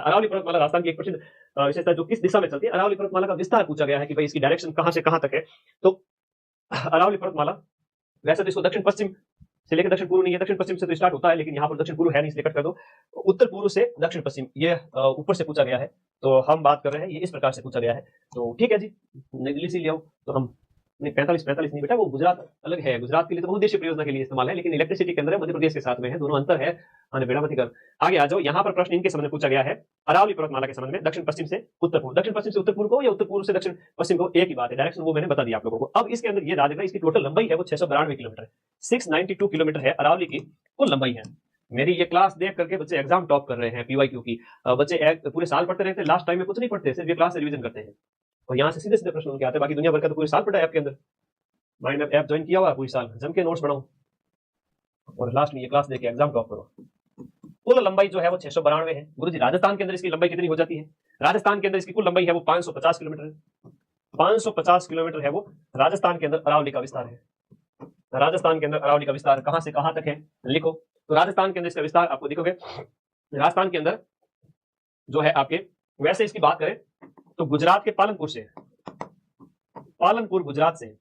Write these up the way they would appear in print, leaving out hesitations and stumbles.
अरावली पर्वतमाला राजस्थान की एक प्रसिद्ध विशेषता जो किस दिशा में चलती है, अरावली पर्वतमाला का विस्तार पूछा गया है कि भाई इसकी डायरेक्शन कहां से कहां तक है। तो अरावली पर्वतमाला वैसे तो इसको दक्षिण पश्चिम से लेकर दक्षिण पूर्व नहीं है, दक्षिण पश्चिम से तो स्टार्ट होता है, लेकिन यहाँ पर दक्षिण पूर्व है नहीं, इसलिए कट कर दो। उत्तर पूर्व से दक्षिण पश्चिम ये ऊपर से पूछा गया है, तो हम बात कर रहे हैं ये इस प्रकार से पूछा गया है। तो ठीक है जी, नई दिल्ली से ले आओ तो हम नहीं, 45 नहीं बेटा, वो गुजरात अलग है, गुजरात के लिए तो बहुउद्देशीय परियोजना के लिए इस्तेमाल है, लेकिन इलेक्ट्रिसिटी के अंदर है, मध्य प्रदेश के साथ में है, दोनों अंतर है। हाँ बेटा मत कर, आगे आ जाओ। यहाँ पर प्रश्न इनके संबंध में पूछा गया है, अरावली पर्वतमाला के संबंध में दक्षिण पश्चिम से उत्तर पूर्व, दक्षिण पश्चिम से उत्तर पूर्व को या उत्तर पूर्व से दक्षिण पश्चिम को, एक ही बात है, डायरेक्शन वो मैंने बता दिया आप लोगों को। अब इसके अंदर ये याद रखना, इसकी टोटल लंबाई है वो 692 किलोमीटर है, 692 किलोमीटर है अरावली की कुल लंबाई है। मेरी ये क्लास देख करके बच्चे एग्जाम टॉप कर रहे हैं पीवाईक्यू की। बच्चे पूरे साल पढ़ते रहते हैं, लास्ट टाइम में कुछ नहीं पढ़ते, सिर्फ ये क्लास से रिवीजन करते हैं और यहाँ से सीधे सीधे प्रश्न उनके आते हैं। बाकी दुनिया भर का तो पूरे साल पढ़ा है आपके अंदर, माइंड ऐप ज्वाइन किया हुआ पूरी साल, जम के नोट्स बनाओ और लास्ट में ये क्लास देके एग्जाम टॉप करो। कुल लंबाई जो है वो 692 है। गुरुजी राजस्थान के अंदर इसकी लंबाई कितनी हो जाती है? राजस्थान के अंदर इसकी कुल लंबाई है वो 550 किलोमीटर है। 550 किलोमीटर है वो राजस्थान के अंदर अरावली का विस्तार है। राजस्थान के अंदर अरावली का विस्तार कहां से कहां तक है लिखो। तो राजस्थान के अंदर इसका विस्तार आपको दिखोगे, राजस्थान के अंदर जो है आपके, वैसे इसकी बात करें तो गुजरात के पालनपुर से, पालनपुर गुजरात से,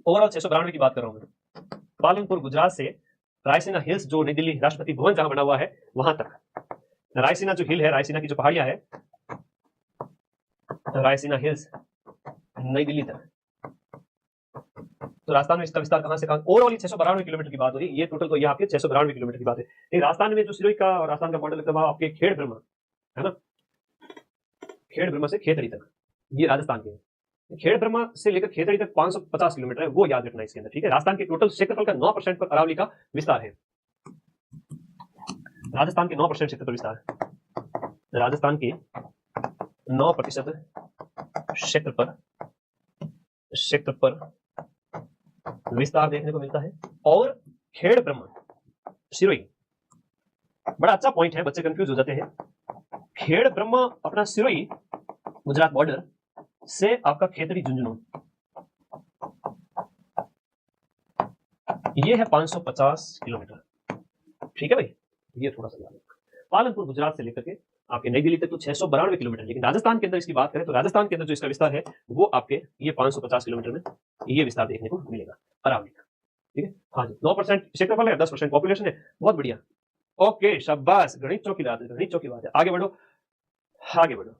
ओवरऑल 692 की बात कर रहा हूं मैं, पालनपुर गुजरात से रायसीना हिल्स जो नई दिल्ली राष्ट्रपति भवन जहां बना हुआ है वहां तक, रायसीना जो हिल है, रायसीना की जो पहाड़ियां है, रायसीना हिल्स नई दिल्ली तक। तो राजस्थान में इसका विस्तार कहां से कहां, ओवरऑल 692 किलोमीटर की बात हो रही है। ये टोटल तो ये आपके 692 किलोमीटर की बात है। लेकिन राजस्थान में जो सिरोही का और राजस्थान का बॉर्डर लगता है आपके खेड़ ब्रह्मा है ना, खेड़ ब्रह्मा से खेतड़ी तक, ये राजस्थान के है। खेड़ ब्रह्मा से लेकर खेतड़ी तक 550 किलोमीटर है, वो याद रखना इसके अंदर, ठीक है। राजस्थान के टोटल क्षेत्रफल का 9% पर अरावली का विस्तार है। राजस्थान के 9% क्षेत्र पर विस्तार है, राजस्थान के 9% क्षेत्र पर विस्तार देखने को मिलता है। और खेड़ ब्रह्मा सिरोही, बड़ा अच्छा पॉइंट है, बच्चे कंफ्यूज हो जाते हैं। खेड़ ब्रह्मा अपना सिरोही गुजरात बॉर्डर से आपका खेतड़ी झुंझुनू, ये है 550 किलोमीटर, ठीक है भाई। ये थोड़ा सा याद रखो। पालनपुर गुजरात से लेकर के आपके नई दिल्ली तक तो 692 किलोमीटर, लेकिन राजस्थान के अंदर इसकी बात करें तो राजस्थान के अंदर जो इसका विस्तार है वो आपके ये 550 किलोमीटर में ये विस्तार देखने को मिलेगा अरावली का, ठीक है। हाँ जी, 9% क्षेत्रफल है, 10% पॉपुलेशन है, बहुत बढ़िया। ओके शाबाश, गणित चौकी बात है, गणित चौकी बात है। आगे बढ़ो, आगे बढ़ो।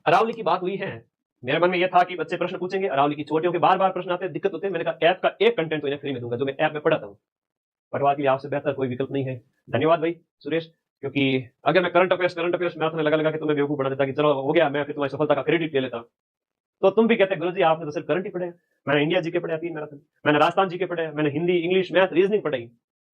अरावली की बात हुई है, मेरे मन में यह था कि बच्चे प्रश्न पूछेंगे अरावली की चोटियों के, बार बार प्रश्न आते हैं, दिक्कत होते हैं। मैंने कहा ऐप का एक कंटेंट तो इन्हें फ्री में दूंगा जो मैं ऐप में पढ़ाता हूँ, पटवार के लिए आपसे बेहतर कोई विकल्प नहीं है। धन्यवाद भाई सुरेश, क्योंकि अगर मैं करंट अफेयर्स मैथ में लगा के तुम्हें बेवकूफ बना देता कि चलो हो गया, मैं फिर तुम्हारी सफलता का क्रेडिट ले लेता, तो तुम भी कहते गुरुजी आपने तो सिर्फ करंट ही पढ़े। मैंने इंडिया जीके पढ़ा 3 मैराथन, मैंने राजस्थान जीके पढ़े, मैंने हिंदी इंग्लिश मैथ रीजनिंग पढ़ाई,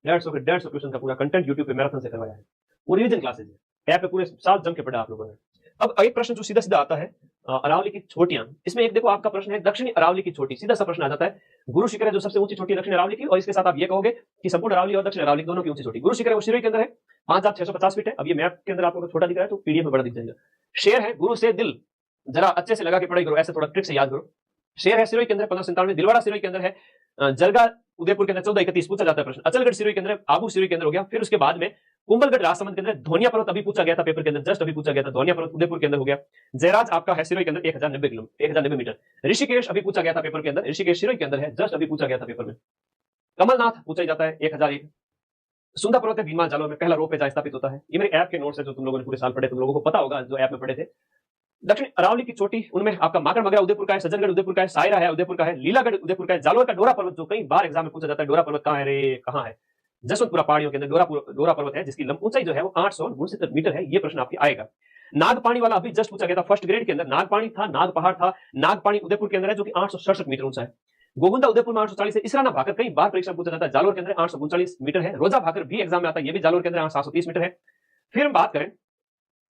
150 क्वेश्चन का पूरा कंटेंट यूट्यूब पे मैराथन से करवाया है, पूरी रिवीजन क्लासेज है, ऐप पे पूरे साल जम के पढ़ा आप लोगों ने। अब एक प्रश्न जो सीधा सीधा आता है, अरावली की चोटियां, इसमें एक देखो आपका प्रश्न है दक्षिणी अरावली की चोटी, सीधा सा प्रश्न आ जाता है। गुरु शिखर है जो सबसे ऊंची चोटी दक्षिण अरावली की, और इसके साथ आप ये कहोगे कि संपूर्ण अरावली और दक्षिण अरावली दोनों की ऊंची चोटी। गुरु शिखर है वो सिरोही के अंदर है, 5650 फीट है। अब ये मैप के अंदर आपको छोटा दिख रहा है तो पीडीएफ में बड़ा दिख जाएगा। शेर है गुरु से दिल, जरा अच्छे से लगा के पढ़ाई करो, ऐसे थोड़ा ट्रिक से याद करो। शेर है सिरोही के अंदर 1597, दिलवाड़ा सिरोही के अंदर है, जलगा उदयपुर के अंदर 1431 पूछा जाता है प्रश्न, अचलगढ़ सिरोही के अंदर, आबू सिरोही के अंदर हो गया। फिर उसके बाद में कुंभलगढ़ राजसमंद के अंदर, धोनिया पर्वत अभी पूछा गया था पेपर के अंदर, जस्ट अभी पूछा गया था, धोनिया पर्वत उदयपुर के अंदर हो गया। जयराज आपका है सिरोही के अंदर 1090 मीटर। ऋषिकेश अभी पूछा गया था पेपर के अंदर, ऋषिकेश सिरोही के अंदर है, जस्ट अभी पूछा गया था पेपर में। कमलनाथ पूछा जाता है 1001। सुंदर पर्वत है भीमा जालोर में, पहला रोप जहां स्थापित होता है। ये मेरे ऐप के नोट्स है जो तुम लोगों ने पूरे साल पढ़े, तुम लोगों को पता होगा जो ऐप में पढ़े थे। दक्षिण अरावली की चोटी, उनमें आपका माकड़ मगरा उदयपुर का है, सज्जनगढ़ उदयपुर का है, सायरा है उदयपुर का है, लीलागढ़ उदयपुर का है, जालोर का डोरा पर्वत जो कई बार एग्जाम में पूछा जाता है, डोरा पर्वत कहां है रे, कहां है? जसवंतपुरा पहाड़ियों के अंदर डोरा पर्वत है जिसकी ऊंचाई जो है वो 869 मीटर है। ये प्रश्न आपके आएगा। नागपाणी वाला अभी जस्ट पूछा गया था फर्स्ट ग्रेड के अंदर, नागपाणी था, नाग पहाड़ था, नागपाणी उदयपुर के अंदर है जो कि 867 मीटर ऊंचा है। गोगुंदा उदयपुर में 840 है। इसराना भाकर कई बार परीक्षा पूछा जाता है, जालोर के अंदर 839 मीटर है। रोजा भाकर भी एग्जाम में आता है, ये भी जालोर के अंदर 730 मीटर है। फिर हम बात करें,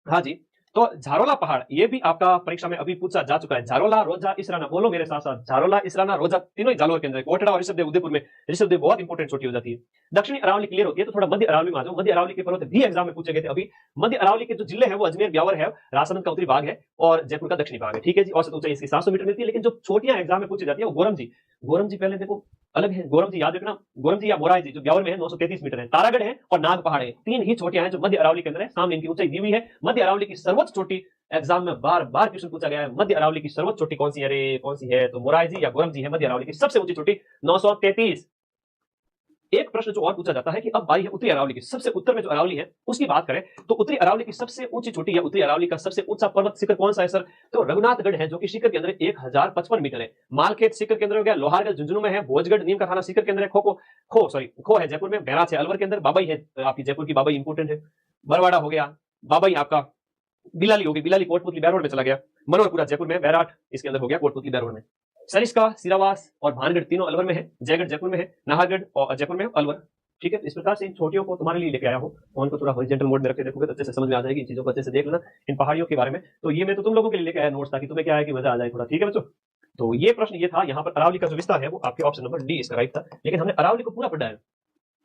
हाँ जी, तो झारोला पहाड़ ये भी आपका परीक्षा में अभी पूछा जा चुका है। झारोला, रोजा, इसराना, बोलो मेरे साथ साथ, झारोला, इसराना, रोजा तीनों ही जालोर के अंदर। कोटड़ा और ऋषभदेव उदयपुर में, ऋषभदेव बहुत इंपॉर्टेंट छोटी हो जाती है। दक्षिणी अरावली क्लियर होती है तो थोड़ा मध्य अरावली में आ जाओ। मध्य अरावली के पर्वत भी एग्जाम में पूछे गए थे अभी। मध्य अरावली के जो जिले हैं वो अजमेर, ब्यावर है, राजसमंद का उत्तरी भाग है और जयपुर का दक्षिणी भाग है, ठीक है जी। औसत ऊंचाई इसकी 700 मीटर मिलती है। लेकिन जो छोटियां एग्जाम में पूछी जाती है वो गोरम जी, गोरम जी पहले देखो अलग है। गोरम जी याद रखना, गोरम जी या मोराई जी जो ब्यावर में है 933 मीटर है। तारागढ़ है और नाग पहाड़ है, तीन ही चोटियां हैं जो मध्य अरावली के अंदर है। सामने इनकी ऊंचाई दी हुई है। मध्य अरावली की सर्वोच्च चोटी, एग्जाम में बार बार क्वेश्चन पूछा गया है, मध्य अरावली की सर्वोच्च चोटी कौन सी है? अरे कौन सी है? तो मोराई जी या गोरम जी है मध्य अरावली की सबसे ऊंची चोटी 933। एक प्रश्न जो और पूछा जाता है कि अब बारी है उत्तरी अरावली की, सबसे उत्तर में जो अरावली है उसकी बात करें तो उत्तरी अरावली की सबसे ऊंची चोटी या उत्तरी अरावली का सबसे ऊंचा पर्वत शिखर कौन सा है सर? तो रघुनाथगढ़ है, जो कि शिखर के अंदर 1055 मीटर है। मालखेत शिखर के अंदर हो गया, लोहारगढ़ झुंझुनू में है, भोजगढ़ नीम का थाना शिखर के अंदर है, खो है जयपुर में, बैराज है अलवर के अंदर, बाबई है आपकी जयपुर की, बाबई इंपोर्टेंट है, बरवाड़ा हो गया, बाबई आपका बिलाली होगी, बिलाली कोटपुतली बैरोड में चला गया, मनोहरपुरा जयपुर में, बैराट इसके अंदर हो गया कोटपुतली बैरोड में, सरिस्का सिरावास और भानगढ़ तीनों अलवर में है, जयगढ़ जयपुर में है, नाहरगढ़ और जयपुर में अलवर। ठीक है, इस प्रकार से इन छोटियों को तुम्हारे लिए लेके आया हूँ। फोन को थोड़ा हॉरिजॉन्टल मोड में रख के देखोगे तो अच्छे से समझ में आ जाएगी, इन चीजों को अच्छे से देख लेना, इन पहाड़ियों के बारे में। तो ये मैं तो तुम लोगों के लिए लेके आया नोट्स, ताकि तुम्हें क्या है कि मजा आ जाए थोड़ा। ठीक है बच्चों, तो ये प्रश्न ये था। यहाँ पर अरावली का जो विस्तार है वो आपके ऑप्शन नंबर डी इसका राइट था, लेकिन हमने अरावली को पूरा पढ़ा है,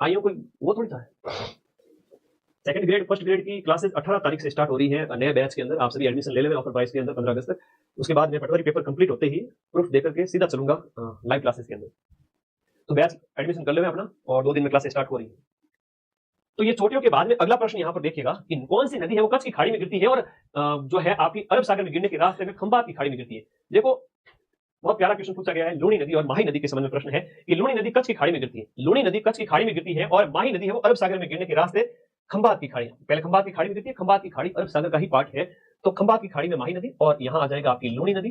आइयो कोई वो थोड़ी था। सेकंड ग्रेड फर्स्ट ग्रेड की क्लासेस 18 तारीख से स्टार्ट हो रही है नए बैच के अंदर। आप सभी एडमिशन ले लेंगे ऑफर प्राइस के अंदर 15 अगस्त तक। उसके बाद में पटवारी पेपर कंप्लीट होते ही प्रूफ देकर के सीधा चलूंगा लाइव क्लासेस के अंदर। तो बैच एडमिशन कर लेंगे अपना, और 2 दिन में क्लासेस स्टार्ट हो रही है। तो ये छोटियों के बाद में अगला प्रश्न यहाँ पर देखिएगा कि कौन सी नदी है वो कच्छ की खाड़ी में गिरती है और जो है आपकी अरब सागर में गिरने के रास्ते में खंबात की खाड़ी में गिरती है। देखो बहुत प्यारा क्वेश्चन पूछा गया है। लूणी नदी और माही नदी के संबंध में प्रश्न है कि लूणी नदी कच्छ की खाड़ी में गिरती है, लूणी नदी कच्छ की खाड़ी में गिरती है, और माही नदी है वो अरब सागर में गिरने के रास्ते खंबात की खाड़ी, पहले खंबात की खाड़ी में गिरती है। खंबात की खाड़ी अरब सागर का ही पार्ट है, तो खंबात की खाड़ी में माही नदी, और यहाँ आ जाएगा आपकी लूणी नदी,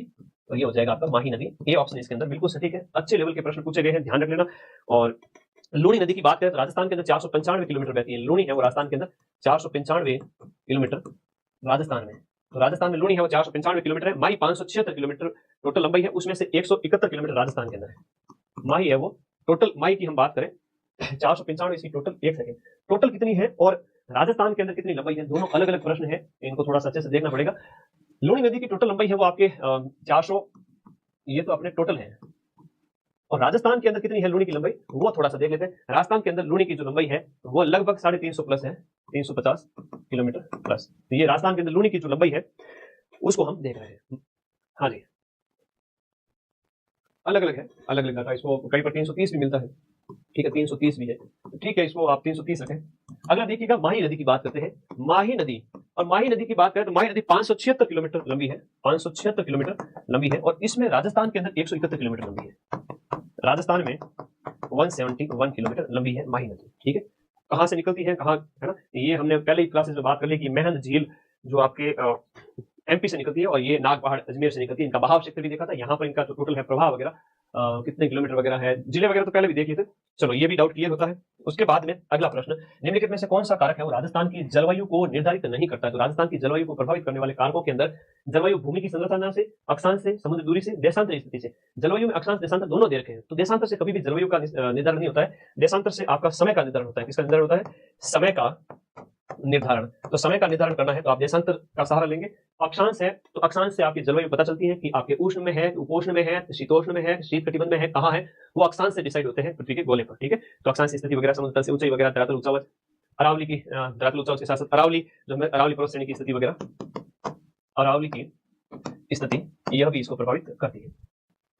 और ये हो जाएगा आपका माही नदी। ये ऑप्शन इसके अंदर बिल्कुल सटीक है। अच्छे लेवल के प्रश्न पूछे गए हैं, ध्यान रख लेना। और लूणी नदी की बात करें तो राजस्थान के अंदर 495 किलोमीटर बहती है। लूणी है वो राजस्थान के अंदर 495 किलोमीटर राजस्थान में, तो राजस्थान में लूणी है वो 495 किलोमीटर है। माही 576 किलोमीटर टोटल लंबाई है, उसमें से 171 किलोमीटर राजस्थान के अंदर है। माही है वो टोटल, माही की हम बात करें 495 इसकी टोटल, एक सेकेंड, टोटल कितनी है और राजस्थान के अंदर कितनी लंबाई है, दोनों अलग अलग प्रश्न है, इनको थोड़ा सा अच्छे से देखना पड़ेगा। लूणी नदी की टोटल लंबाई है वो आपके 400, ये तो अपने टोटल है, और राजस्थान के अंदर कितनी है लूणी की लंबाई वो थोड़ा सा देख लेते हैं। राजस्थान के अंदर लूणी की जो लंबाई है वो लगभग 350 प्लस है, 350 किलोमीटर प्लस। तो ये राजस्थान के अंदर लूणी की जो लंबाई है उसको हम देख रहे हैं। हाँ जी, अलग अलग है, अलग अलग आता है, इसको कहीं पर 330 भी मिलता है, ठीक है 330 भी है, ठीक है इसको आप 330 रखें। अगला देखिएगा माही नदी की बात करते हैं। माही नदी, और माही नदी की बात करें तो माही नदी 576 किलोमीटर लंबी है, 576 किलोमीटर लंबी है, और इसमें राजस्थान के अंदर 171 किलोमीटर लंबी है। राजस्थान में 171 किलोमीटर लंबी है माही नदी। ठीक है, कहां से निकलती है, कहां है ना, ये हमने पहले ही क्लासेस में बात कर ली कि मेहंद झील जो आपके एमपी से निकलती है, और ये नाग पहाड़ अजमेर से निकलती है। इनका बहाव क्षेत्र भी देखा था, यहाँ पर इनका जो टोटल है प्रभाव वगैरह कितने किलोमीटर वगैरह है, जिले वगैरह तो पहले भी देख लिए थे। चलो ये भी डाउट क्लियर होता है। उसके बाद में अगला प्रश्न, निम्नलिखित में से कौन सा कारक है वो राजस्थान की जलवायु को निर्धारित नहीं करता है? तो राजस्थान की जलवायु को प्रभावित करने वाले कारकों के अंदर जलवायु भूमि की संरचना से, अक्षांश से, समुद्र दूरी से, देशांतर स्थिति से। जलवायु में अक्षांश देशांतर दोनों दे रखे हैं, तो देशांतर से कभी भी जलवायु का निर्धारण नहीं होता है। देशांतर से आपका समय का निर्धारण होता है। किसका निर्धारण होता है? समय का निर्धारण। तो समय का निर्धारण करना है तो आप देशांतर का सहारा लेंगे। अक्षांश है तो अक्षांश से आपकी जलवायु पता चलती है कि आपके उष्ण में है, उपोष्ण में है, शीतोष्ण में है, शीत कटिबंध में है, कहाँ है, वो अक्षांश से डिसाइड होते हैं पृथ्वी के गोले पर। ठीक है, तो अक्षांश की स्थिति वगैरह, समुद्र तल से ऊंचाई वगैरह, धरातल ऊंचावच, अरावली की धरातल ऊंचावच के साथ साथ अरावली जो है अरावली पर्वत श्रेणी की स्थिति वगैरह, अरावली की स्थिति यह भी इसको प्रभावित करती है।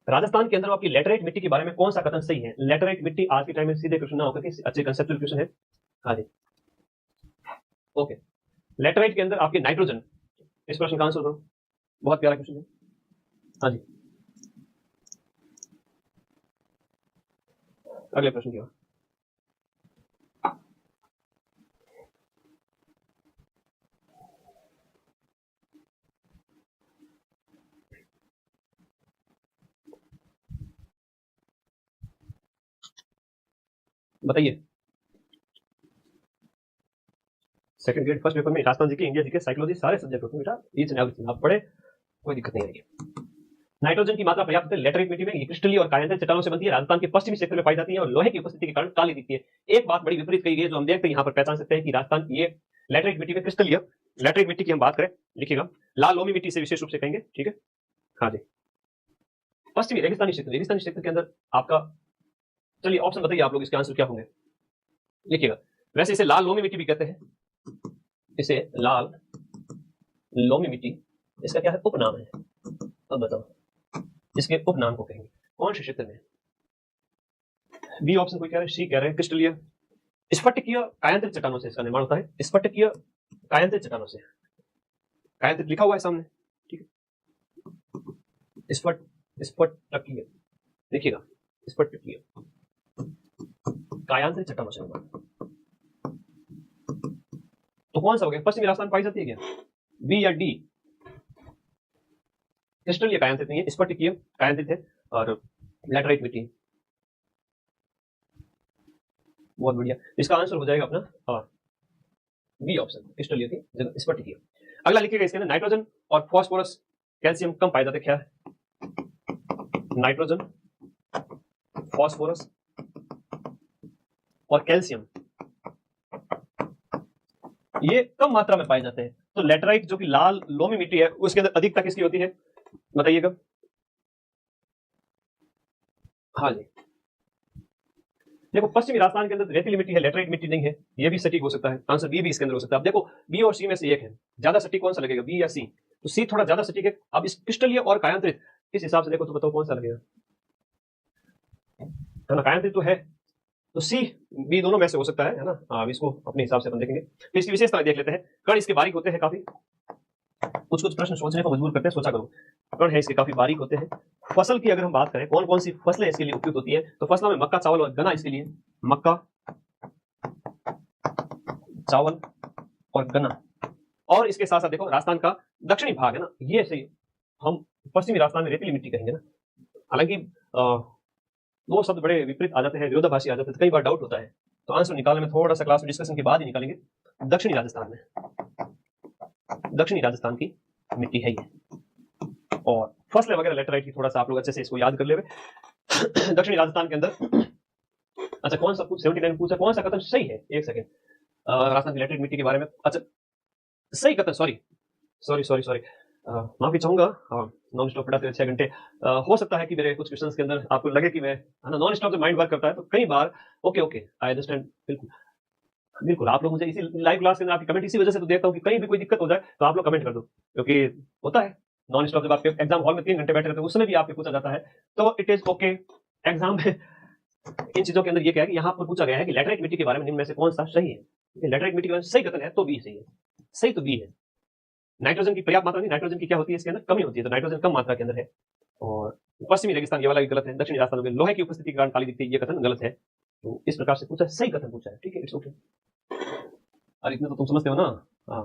राजस्थान के अंदर आपकी लेटराइट मिट्टी के बारे में कौन सा कथन सही है? लेटराइट मिट्टी आज के टाइम में सीधे क्वेश्चन ना होकर के अच्छे कंसेप्चुअल क्वेश्चन है। हाँ जी, ओके, लेटराइट के अंदर आपके नाइट्रोजन, इस प्रश्न का आंसर दो, बहुत प्यारा क्वेश्चन है। हाँ जी, अगले प्रश्न की ओर। बताइए, सेकंड ग्रेड फर्स्ट पेपर में राजस्थान जी के, इंडिया जी के, साइकोलॉजी सारे सब्जेक्ट होते हैं बेटा, ईच एंड एवरीथिंग आप पढ़े, कोई दिक्कत नहीं आएगी। नाइट्रोजन की मात्रा पर्याप्त है लेटराइट मिट्टी में, ये क्रिस्टलीय और कायांतित चट्टानों से बनती है, राजस्थान के पश्चिमी क्षेत्र में पाई जाती है, और लोहे की उपस्थिति के कारण काली दिखती है। एक बात बड़ी विपरीत कही गई है जो हम देखते हैं यहाँ पर पहचान सकते हैं कि राजस्थान ये लेटराइट मिट्टी में क्रिस्टलीय, लेटराइट मिट्टी की हम बात करें, लिखिएगा लाल लोमी मिट्टी से विशेष रूप से कहेंगे। ठीक है, हाँ जी, पश्चिमी रेगिस्तानी क्षेत्र, रेगिस्तानी क्षेत्र के अंदर आपका, चलिए ऑप्शन बताइए आप लोग, इसके आंसर क्या होंगे, लिखिएगा। वैसे इसे लाल लोमी मिट्टी भी कहते हैं, इसे लाल लोमी मिट्टी, इसका क्या है, उपनाम है। अब बताओ इसके उपनाम को कहेंगे कौन से क्षेत्र में? बी ऑप्शन कोई कह रहा है, सी कह रहे हैं क्रिस्टलीय स्फटिकीय कायांतरित चट्टानों से इसका निर्माण होता है। स्फटिकीय कायांतरित चट्टानों से, कायांतरित लिखा हुआ है सामने, ठीक है। स्फटिकीय देखिएगा, स्फटिकीय कायांतरित चट्टानों से निर्माण, तो कौन सा हो गया? पश्चिमी राजस्थान पाई जाती है क्या? बी या डी? क्रिस्टलीय कायांतरित नहीं है, स्फटिकीय कायांतरित है और लैटराइट मिट्टी। बहुत बढ़िया, इसका आंसर हो जाएगा अपना बी ऑप्शन, क्रिस्टलीय थी जगह स्फटिकीय। अगला लिखिएगा इसके अंदर नाइट्रोजन और फास्फोरस कैल्शियम कम पाए जाते, क्या है? नाइट्रोजन, फास्फोरस और कैल्शियम ये कम मात्रा में पाए जाते हैं। तो लेटराइट जो कि लाल लोमी मिट्टी है उसके अंदर अधिकता किसकी होती है बताइएगा? हाँ जी, देखो पश्चिमी राजस्थान के अंदर रेतीली मिट्टी है, लेटराइट मिट्टी नहीं है, ये भी सटीक हो सकता है। आंसर बी भी इसके अंदर हो सकता है। अब देखो बी और सी में से एक है, ज्यादा सटीक कौन सा लगेगा, बी या सी? तो सी थोड़ा ज्यादा सटीक है। अब इस क्रिस्टलीय और कायांतरित इस हिसाब से देखो तो बताओ कौन सा लगेगा, है ना? कायांतरित तो है, तो सी बी दोनों में से हो सकता है ना? अब इसको अपने हिसाब से अपन देखेंगे। फिर इसकी विशेषता देख लेते हैं। कण इसके बारीक होते हैं काफी, कुछ कुछ प्रश्न सोचने को मजबूर करते हैं, सोचा करो। कण है इसके काफी बारीक होते हैं। फसल की अगर हम बात करें, कौन कौन सी फसलें इसके लिए उपयुक्त होती है, तो फसलों में मक्का, चावल और गन्ना इसके लिए, मक्का, चावल और गन्ना। और इसके साथ साथ देखो राजस्थान का दक्षिणी भाग है ना, ये सही हम पश्चिमी राजस्थान में रेतीली मिट्टी कहेंगे ना। हालांकि दो शब्द बड़े विपरीत आ जाते हैं, विरोधाभासी आ जाते हैं, कई बार डाउट होता है, तो आंसर निकालने में थोड़ा सा क्लास में डिस्कशन के बाद ही निकालेंगे। दक्षिणी राजस्थान में, दक्षिणी राजस्थान की मिट्टी है ये। और फसलें वगैरह लेटराइट की थोड़ा सा आप लोग अच्छे से इसको याद कर ले। दक्षिणी राजस्थान के अंदर अच्छा कौन सा कुछ 79 पूछा, कौन सा कथन सही है? एक सेकंड, राजस्थान की लेटराइट मिट्टी के बारे में अच्छा सही कथन, सॉरी सॉरी सॉरी सॉरी माफी चाहूंगा। नॉन स्टॉप पढ़ाते 6 घंटे, हो सकता है कि मेरे कुछ क्वेश्चंस के अंदर आपको लगे कि मैं, है ना, नॉन स्टॉप जब माइंड वर्क करता है तो कई बार ओके ओके आई अंडरस्टैंड, बिल्कुल बिल्कुल। आप लोग मुझे इसी लाइव क्लास के अंदर आपकी कमेंट इसी वजह से तो देखता हूँ कि कहीं भी कोई दिक्कत हो जाए तो आप लोग कमेंट कर दो, क्योंकि होता है नॉन स्टॉप जब आपके एग्जाम हॉल में 3 घंटे बैठे रहते हैं उसमें भी आपसे पूछा जाता है, तो इट इज ओके। एग्जाम में इन चीजों के अंदर ये क्या है कि यहाँ पर पूछा गया है कि लेटराइट मिट्टी के बारे में निम्न में से कौन सा सही है? लेटराइट मिट्टी के बारे में सही कथन है तो बी सही है, सही तो बी है। नाइट्रोजन की पर्याप्त मात्रा नहीं, नाइट्रोजन की क्या होती है इसके अंदर, कमी होती है, तो नाइट्रोजन कम मात्रा के अंदर है। और पश्चिमी रेगिस्तान ये वाला भी गलत है, दक्षिणी राजस्थान में लोहे की उपस्थिति के कारण काली दिखती है, ये कथन गलत है। तो इस प्रकार से पूछा, सही कथन पूछा है, ठीक है, इट्स ओके। और इतना तो तुम समझते हो ना, हाँ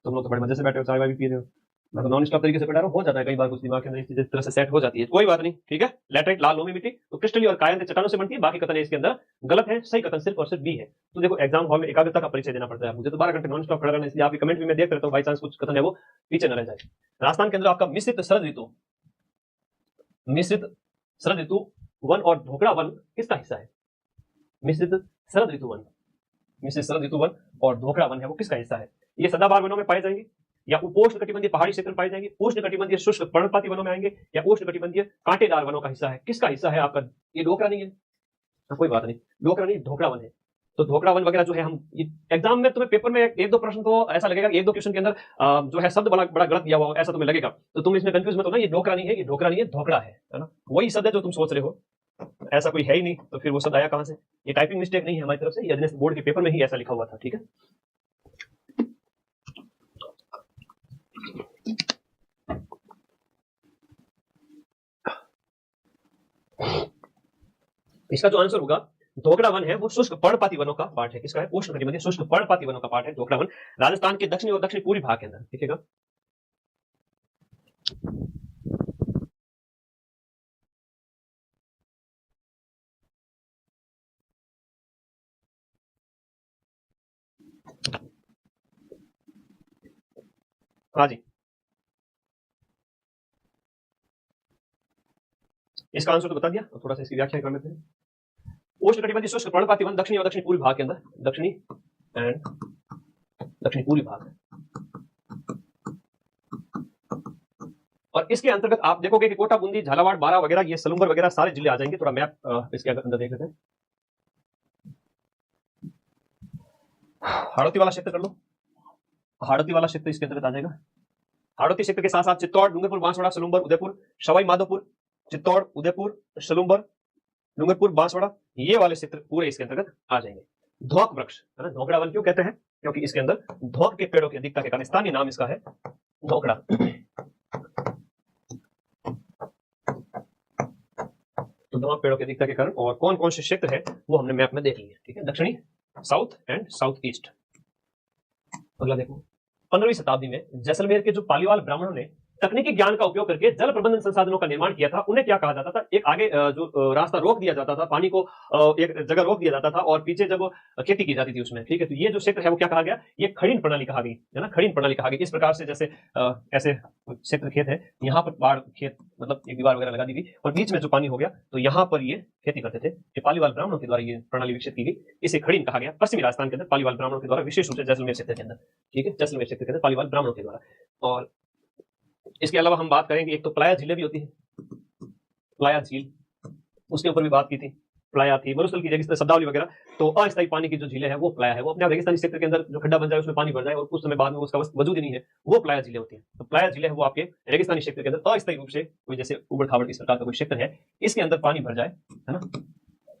तुम लोग तो बड़े मजे से बैठे हो, चाय वाय भी पी रहे हो, मैं तो नॉन स्टॉप तरीके से पढ़ा रहा हूँ, हो जाता है कई बार कुछ दिमाग के अंदर इस तरह से सेट हो जाती है, कोई बात नहीं, ठीक है। लेटराइट लाल लोमी मिट्टी तो क्रिस्टलीय और कायांतरित चट्टानों से बनती है, बाकी कथन इसके अंदर गलत है, सही कथन सिर्फ और सिर्फ बी है। तो देखो एग्जाम हॉल में एकाग्रता का परिचय देना पड़ता है, मुझे तो 12 घंटे नॉन स्टॉप पढ़ रहा है, इसलिए आपकी कमेंट भी मैं देख रहता हूँ, बाई चांस कुछ कथन है वो पीछे न रह जाए। राजस्थान के अंदर आपका मिश्रित शरद ऋतु, मिश्रित शरद ऋतु वन और ढोकड़ा वन किसका हिस्सा है? मिश्रित शरद ऋतु वन, मिश्रित शरद ऋतु वन और ढोकड़ा वन है वो किसका हिस्सा है? ये सदाबहार वनों में पाए जाएंगे या उपोष्ण कटिबंधीय पहाड़ी क्षेत्र में पाए जाएंगे, उष्ण कटिबंधीय शुष्क पर्णपाती वनों में आएंगे या उष्ण कटिबंधीय कांटेदार वनों का हिस्सा है? किसका हिस्सा है आपका? ये ढोकड़ा नहीं है, हाँ, कोई बात नहीं, ढोकड़ा नहीं, ढोकड़ा वन है। तो ढोकड़ा वन वगैरह जो है, हम एग्जाम में तुम्हें पेपर में एक दो प्रश्न तो ऐसा लगेगा, एक दो क्वेश्चन के अंदर जो है शब्द बड़ा बड़ा गलत दिया हुआ ऐसा तुम्हें लगेगा, तो तुम इसमें कंफ्यूज मत होना, ये ढोकड़ा नहीं है, ये ढोकड़ा नहीं है, ढोकड़ा है ना, वही शब्द है जो तुम सोच रहे हो, ऐसा कोई है ही नहीं, तो फिर वो शब्द आया कहां से? ये टाइपिंग मिस्टेक नहीं है हमारी तरफ से, ये अधीनस्थ बोर्ड के पेपर में ही ऐसा लिखा हुआ था, ठीक है। इसका जो आंसर होगा ढोकड़ा वन है वो शुष्क पर्णपाती वनों का पार्ट है, किसका है? उष्ण कटिबंधीय शुष्क पर्णपाती वनों का पार्ट है ढोकड़ा वन, राजस्थान के दक्षिणी और दक्षिणी पूर्वी भाग के अंदर, ठीक है। हाँ जी, इसका आंसर तो बता दिया, थोड़ा सा इसकी व्याख्या कर लेते हैं। उष्ण कटिबंधीय शुष्क पर्णपाती वन दक्षिणी और दक्षिणी पूर्वी भाग के अंदर, दक्षिणी एंड दक्षिणी पूर्वी भाग, और इसके अंतर्गत आप देखोगे कि कोटा, बूंदी, झालावाड़, बारा वगैरह, ये सलूंबर वगैरह सारे जिले आ जाएंगे। थोड़ा मैप इसके अंदर देख लेते हैं। हाड़ौती वाला क्षेत्र कर लो, हाड़ौती वाला क्षेत्र इसके अंतर्गत आ जाएगा। हाड़ौती क्षेत्र के साथ साथ चित्तौड़, डूंगरपुर, बांसवाड़ा, सलूंबर, उदयपुर, सवाई माधोपुर, चित्तौड़, उदयपुर, सलूंबर, डूंगरपुर, बांसवाड़ा, ये वाले क्षेत्र पूरे इसके अंतर्गत आ जाएंगे। धोक वृक्ष है ना, धोकड़ा वन क्यों कहते हैं? क्योंकि इसके अंदर धोक के पेड़ों की अधिकता के कारण स्थानीय नाम इसका है धोकड़ा। तो धोक पेड़ों की अधिकता के कारण, और कौन कौन से क्षेत्र है वो हमने मैप में देख लिए, ठीक है, दक्षिणी, साउथ एंड साउथ ईस्ट। अगला देखो, 15वीं शताब्दी में जैसलमेर के जो पालीवाल ब्राह्मणों ने तकनीकी ज्ञान का उपयोग करके जल प्रबंधन संसाधनों का निर्माण किया था, उन्हें क्या कहा जाता था? एक आगे जो रास्ता रोक दिया जाता था, पानी को एक जगह रोक दिया जाता था और पीछे जब खेती की जाती थी उसमें, ठीक है। तो ये जो क्षेत्र है वो क्या कहा गया? ये खड़ीन प्रणाली कहा गई है ना, खड़ीन प्रणाली कहा गई। इस प्रकार से जैसे ऐसे क्षेत्र खेत है, यहाँ पर बाढ़ खेत मतलब एक दीवार वगैरह लगा दी गई और बीच में जो पानी हो गया तो यहाँ पर ये खेती करते थे। ये पालीवाल ब्राह्मणों के द्वारा ये प्रणाली विकसित की गई, इसे खड़ीन कहा गया। पश्चिमी राजस्थान के अंदर पालीवाल ब्राह्मणों के द्वारा, विशेष रूप से जैसलमेर क्षेत्र के अंदर, ठीक है, जैसलमेर क्षेत्र के अंदर पालीवाल ब्राह्मणों के द्वारा। और इसके अलावा हम बात करेंगे, एक तो प्लाया झीलें भी होती है, प्लाया झील, उसके ऊपर भी बात की थी। प्लाया थी, मरुस्थल की जगह शब्दावली वगैरह। तो अस्थायी पानी की जो झीलें हैं वो प्लाया है, वो अपने रेगिस्तानी क्षेत्र के अंदर जो खड्डा बन जाए उसमें पानी भर जाए और कुछ समय बाद में उसका वजूद ही नहीं है, वो प्लाया झीलें होती है। तो प्लाया झीलें है वो आपके रेगिस्तानी क्षेत्र के अंदर अस्थायी रूप से कोई जैसे उबड़ खाबड़ इस प्रकार का कोई क्षेत्र है, इसके अंदर पानी भर जाए, है ना,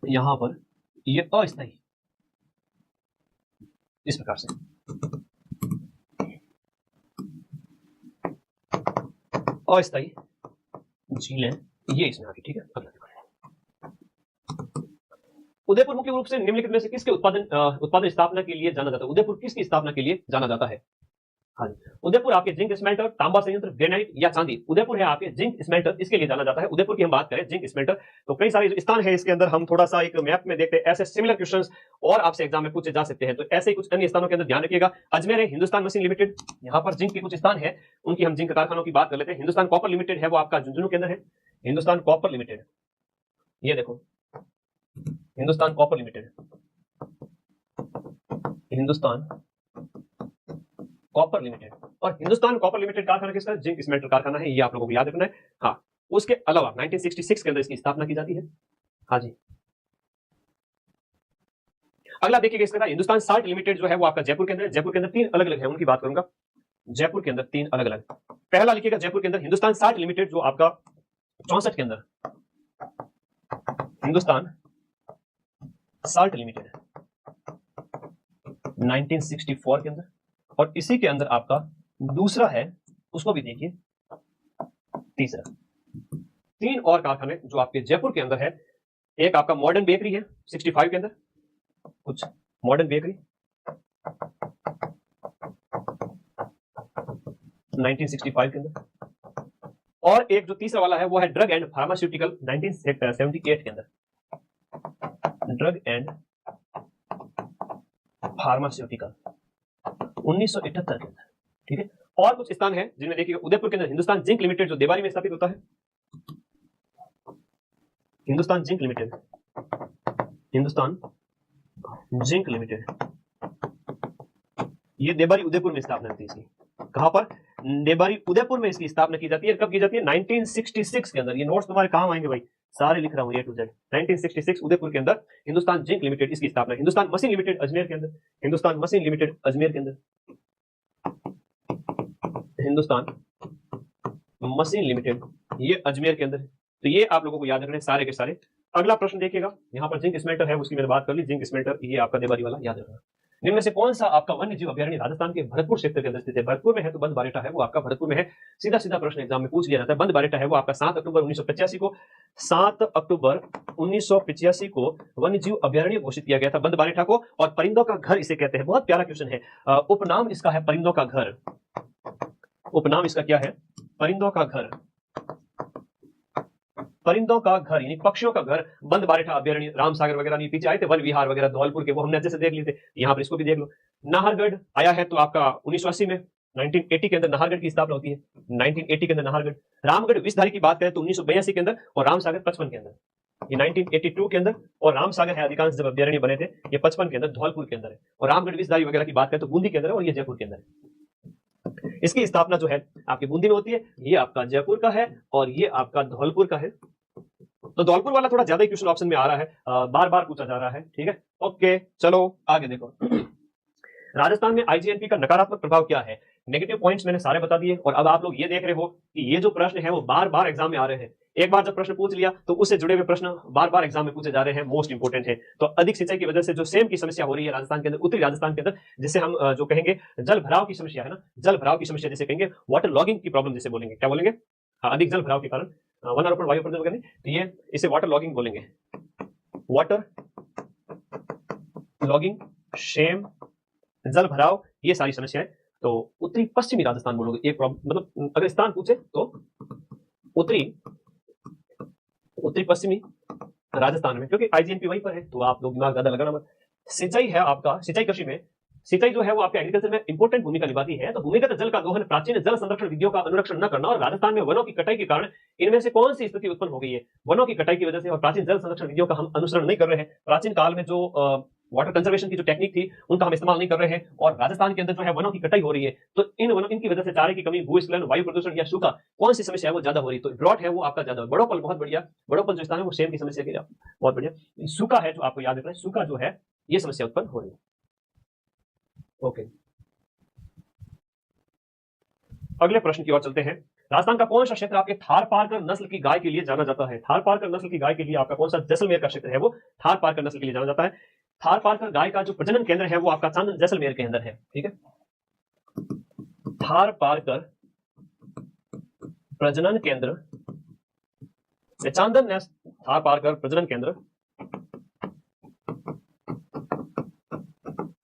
यहाँ पर ये अस्थायी इस प्रकार से अस्थायी झीलें ये इसमें आ गई, ठीक है। अगला उदयपुर मुख्य रूप से निम्नलिखित में से किसके उत्पादन स्थापना के लिए जाना जाता है? उदयपुर किसकी स्थापना के लिए जाना जाता है? हाँ जी, उदयपुर आपके जिंक स्मेल्टर, तांबा संयंत्र, ग्रेनाइट या चांदी। उदयपुर है आपके जिंक स्मेल्टर, इसके लिए जाना जाता है। उदयपुर की हम बात करें जिंक स्मेल्टर, तो कई सारे जो स्थान है इसके अंदर हम थोड़ा सा एक मैप में देखते हैं, ऐसे सिमिलर क्वेश्चंस और आपसे एग्जाम में पूछे जा सकते हैं। तो ऐसे ही कुछ अन्य स्थानों के अंदर ध्यान रखिएगा। अजमेर है हिंदुस्तान मशीन लिमिटेड, यहाँ पर जिंक के कुछ स्थान है, उनकी हम जिंक कारखानों की बात कर लेते हैं। हिंदुस्तान कॉपर लिमिटेड है वो आपका झुंझुनू के अंदर है, हिंदुस्तान कॉपर लिमिटेड, ये देखो Hindustan copper limited, Hindustan copper limited. और हिंदुस्तान कॉपर लिमिटेड कारखाना किसका? जिंक स्मेल्टर कारखाना है, ये आप लोगों को याद रखना है। हाँ, उसके अलावा 1966 के अंदर इसकी स्थापना की जाती है। हाँ जी, अगला देखिएगा इसके बाद हिंदुस्तान साल्ट लिमिटेड जो है वो आपका जयपुर के अंदर है। जयपुर के अंदर 3 अलग अलग है, उनकी बात करूंगा। जयपुर के अंदर 3 अलग अलग, पहला लिखिएगा जयपुर के अंदर हिंदुस्तान साल्ट लिमिटेड जो आपका 64 के अंदर, हिंदुस्तान साल्ट लिमिटेड 1964 के अंदर। और इसी के अंदर आपका दूसरा है, उसको भी देखिए, तीसरा। 3 और कारखाने जो आपके जयपुर के अंदर है। एक आपका मॉडर्न बेकरी है 65 के अंदर, कुछ मॉडर्न बेकरी 1965 के अंदर। और एक जो तीसरा वाला है वो है ड्रग एंड फार्मास्यूटिकल 1978 के अंदर, ड्रग एंड फार्मास्यूटिकल 1978 के अंदर, ठीक है। और कुछ स्थान है जिनमें देखिएगा उदयपुर के अंदर हिंदुस्तान जिंक लिमिटेड जो देवारी में स्थापित होता है, Hindustan zinc limited, Hindustan zinc limited, ये देवारी उदयपुर में स्थापना होती है इसकी। कहां पर? देवारी उदयपुर में इसकी स्थापना की जाती है। कब की जाती है? 1966 के अंदर। ये नोट्स तुम्हारे काम आएंगे भाई, सारे लिख रहा हूं A to Z। 1966 उदयपुर के अंदर हिंदुस्तान जिंक लिमिटेड इसकी स्थापना। हिंदुस्तान मशीन लिमिटेड अजमेर के अंदर, हिंदुस्तान मशीन लिमिटेड अजमेर के अंदर, हिंदुस्तान मशीन लिमिटेड ये अजमेर के अंदर। तो ये आप लोगों को याद रखने सारे के सारे। अगला प्रश्न देखिएगा, यहाँ पर जिंक स्मेल्टर है उसकी मैंने बात कर ली, जिंक स्मेल्टर ये आपका देवारी वाला याद रखना। निम्न में से कौन सा आपका वन्य जीव अभयारण्य राजस्थान के भरतपुर क्षेत्र के अंदर स्थित है? भरतपुर में है तो बंद बारेटा है वो आपका भरतपुर में है। सीधा सीधा प्रश्न एग्जाम में पूछ लिया जाता है। बंद बारेटा है वो आपका 7 अक्टूबर 1985 को, 7 अक्टूबर 1985 को वन्य जीव अभयारण्य घोषित किया गया था बंद बारेठा को। और परिंदों का घर इसे कहते हैं। बहुत प्यारा क्वेश्चन है। उपनाम इसका है परिंदों का घर। उपनाम इसका क्या है? परिंदों का घर। परिंदों का घर यानी पक्षियों का घर। बंद बारेठा अभयारण्य, रामसागर वगैरह नहीं पीछे आए थे, वन विहार वगैरह धौलपुर के, वो हमने अच्छे से देख लिए थे। यहाँ पर इसको भी देख लो। नाहरगढ़ आया है तो आपका 1980 में, 1980 के अंदर नाहरगढ़ की स्थापना होती है। 1980 के अंदर नाहरगढ़। रामगढ़ विषधारी की बात करें तो 1982 के अंदर, और रामसागर 55 के अंदर। ये 1982 के अंदर, और रामसागर है अधिकांश जब अभ्यारण्य बने थे ये 55 के अंदर धौलपुर के अंदर है। और रामगढ़ विषधारी वगैरह की बात करें तो बूंदी के अंदर है, और ये जयपुर के अंदर है। इसकी स्थापना जो है आपकी बूंदी में होती है, ये आपका जयपुर का है, और ये आपका धौलपुर का है। तो धौलपुर वाला थोड़ा ज्यादा ही क्वेश्चन ऑप्शन में आ रहा है, बार बार पूछा जा रहा है, ठीक है। ओके चलो आगे देखो। राजस्थान में आईजीएनपी का नकारात्मक प्रभाव क्या है? नेगेटिव पॉइंट्स मैंने सारे बता दिए। और अब आप लोग ये देख रहे हो कि ये जो प्रश्न है वो बार बार एग्जाम में आ रहे हैं। एक बार जब प्रश्न पूछ लिया तो उससे जुड़े हुए प्रश्न बार बार एग्जाम में पूछे जा रहे हैं, मोस्ट इंपोर्टेंट है। तो अधिक सिंचाई की वजह से जो सेम की समस्या हो रही है राजस्थान के अंदर, उत्तरी राजस्थान के अंदर, जिसे हम जो कहेंगे जल भराव की समस्या है ना, जल भराव की समस्या जिसे कहेंगे, वाटर लॉगिंग की प्रॉब्लम जिसे बोलेंगे, क्या बोलेंगे, हाँ, अधिक जल भराव के कारण वनारोपण वायु प्रदूषण करने, तो ये इसे वाटर लॉगिंग बोलेंगे, वाटर लॉगिंग, शेम, जल भराव, ये सारी समस्याएं। तो उत्तरी पश्चिमी राजस्थान बोलोगे, एक प्रॉब्लम, मतलब अगर स्थान पूछे तो उत्तरी पश्चिमी राजस्थान में, क्योंकि आईजीएनपी वहीं पर है, तो आप लोग दिमाग ज्यादा लगाना मत। सिंचाई है आपका, सिंचाई कृषि में, सिंचाई जो है वो आपके एग्रीकल्चर में इंपॉर्टेंट भूमिका निभाती है। तो भूमिगत जल का दोहन, प्राचीन जल संरक्षण विधियों का अनुरक्षण न करना और राजस्थान में वनों की कटाई के कारण इनमें से कौन सी स्थिति उत्पन्न हो गई है? वनों की कटाई की वजह से और प्राचीन जल संरक्षण विधियों का हम अनुसरण नहीं कर रहे हैं। प्राचीन काल में जो वाटर कंजर्वेशन की जो टेक्निक थी उनका हम इस्तेमाल नहीं कर रहे हैं, और राजस्थान के अंदर जो है वनों की कटाई हो रही है, तो इनकी वजह से चारे की कमी, भूस्खलन, वायु प्रदूषण या सूखा, कौन सी समस्या है वो ज्यादा हो रही है? तो ड्रॉट है वो आपका ज्यादा, बड़ोपल बहुत बढ़िया, बड़ोपल जो स्थान है वो सेम की समस्या के लिए बहुत बढ़िया। सूखा है जो आपको याद रखना है, सूखा जो है ये समस्या उत्पन्न हो रही है। ओके, अगले प्रश्न की ओर चलते हैं। राजस्थान का कौन सा क्षेत्र आपके थारपारकर नस्ल की गाय के लिए जाना जाता है? थारपारकर नस्ल की गाय के लिए आपका कौन सा जैसलमेर का क्षेत्र है वो थारपारकर नस्ल के लिए जाना जाता है। थारपारकर गाय का जो प्रजनन केंद्र है वो आपका चांदन जैसलमेर के अंदर है, ठीक है। थारपारकर प्रजनन केंद्र, चांदन थारपारकर प्रजनन केंद्र,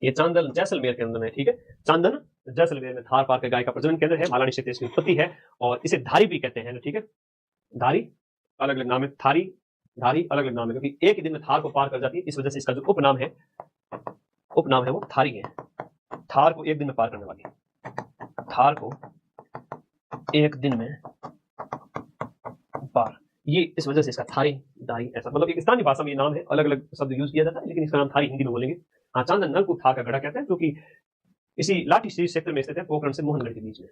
ये चांदन जैसलमेर के अंदर है, ठीक है। चांदन जैसलमेर में थारपारकर गाय का प्रजनन केंद्र है, मालानी क्षेत्र इसकी उत्पत्ति है, और इसे धारी भी कहते हैं, ठीक है। धारी अलग अलग नाम है, थारी, धारी अलग अलग नाम है, क्योंकि एक ही दिन में थार को पार कर जाती है, इस वजह से इसका जो उपनाम है वो थारी है। थार को एक दिन में पार करने वाली, थार को एक दिन में पार, ये इस वजह से इसका थारी, धारी, ऐसा मतलब एक स्थानीय भाषा में ये नाम है, अलग अलग शब्द यूज किया जाता है, लेकिन इसका नाम थारी हिंदी में बोलेंगे। हाँ, चांदन नल को थार का गढ़ा कहते हैं, जो कि इसी लाठी शीर्ष क्षेत्र में स्थित है, पोखरण से मोहनगढ़ के बीच में।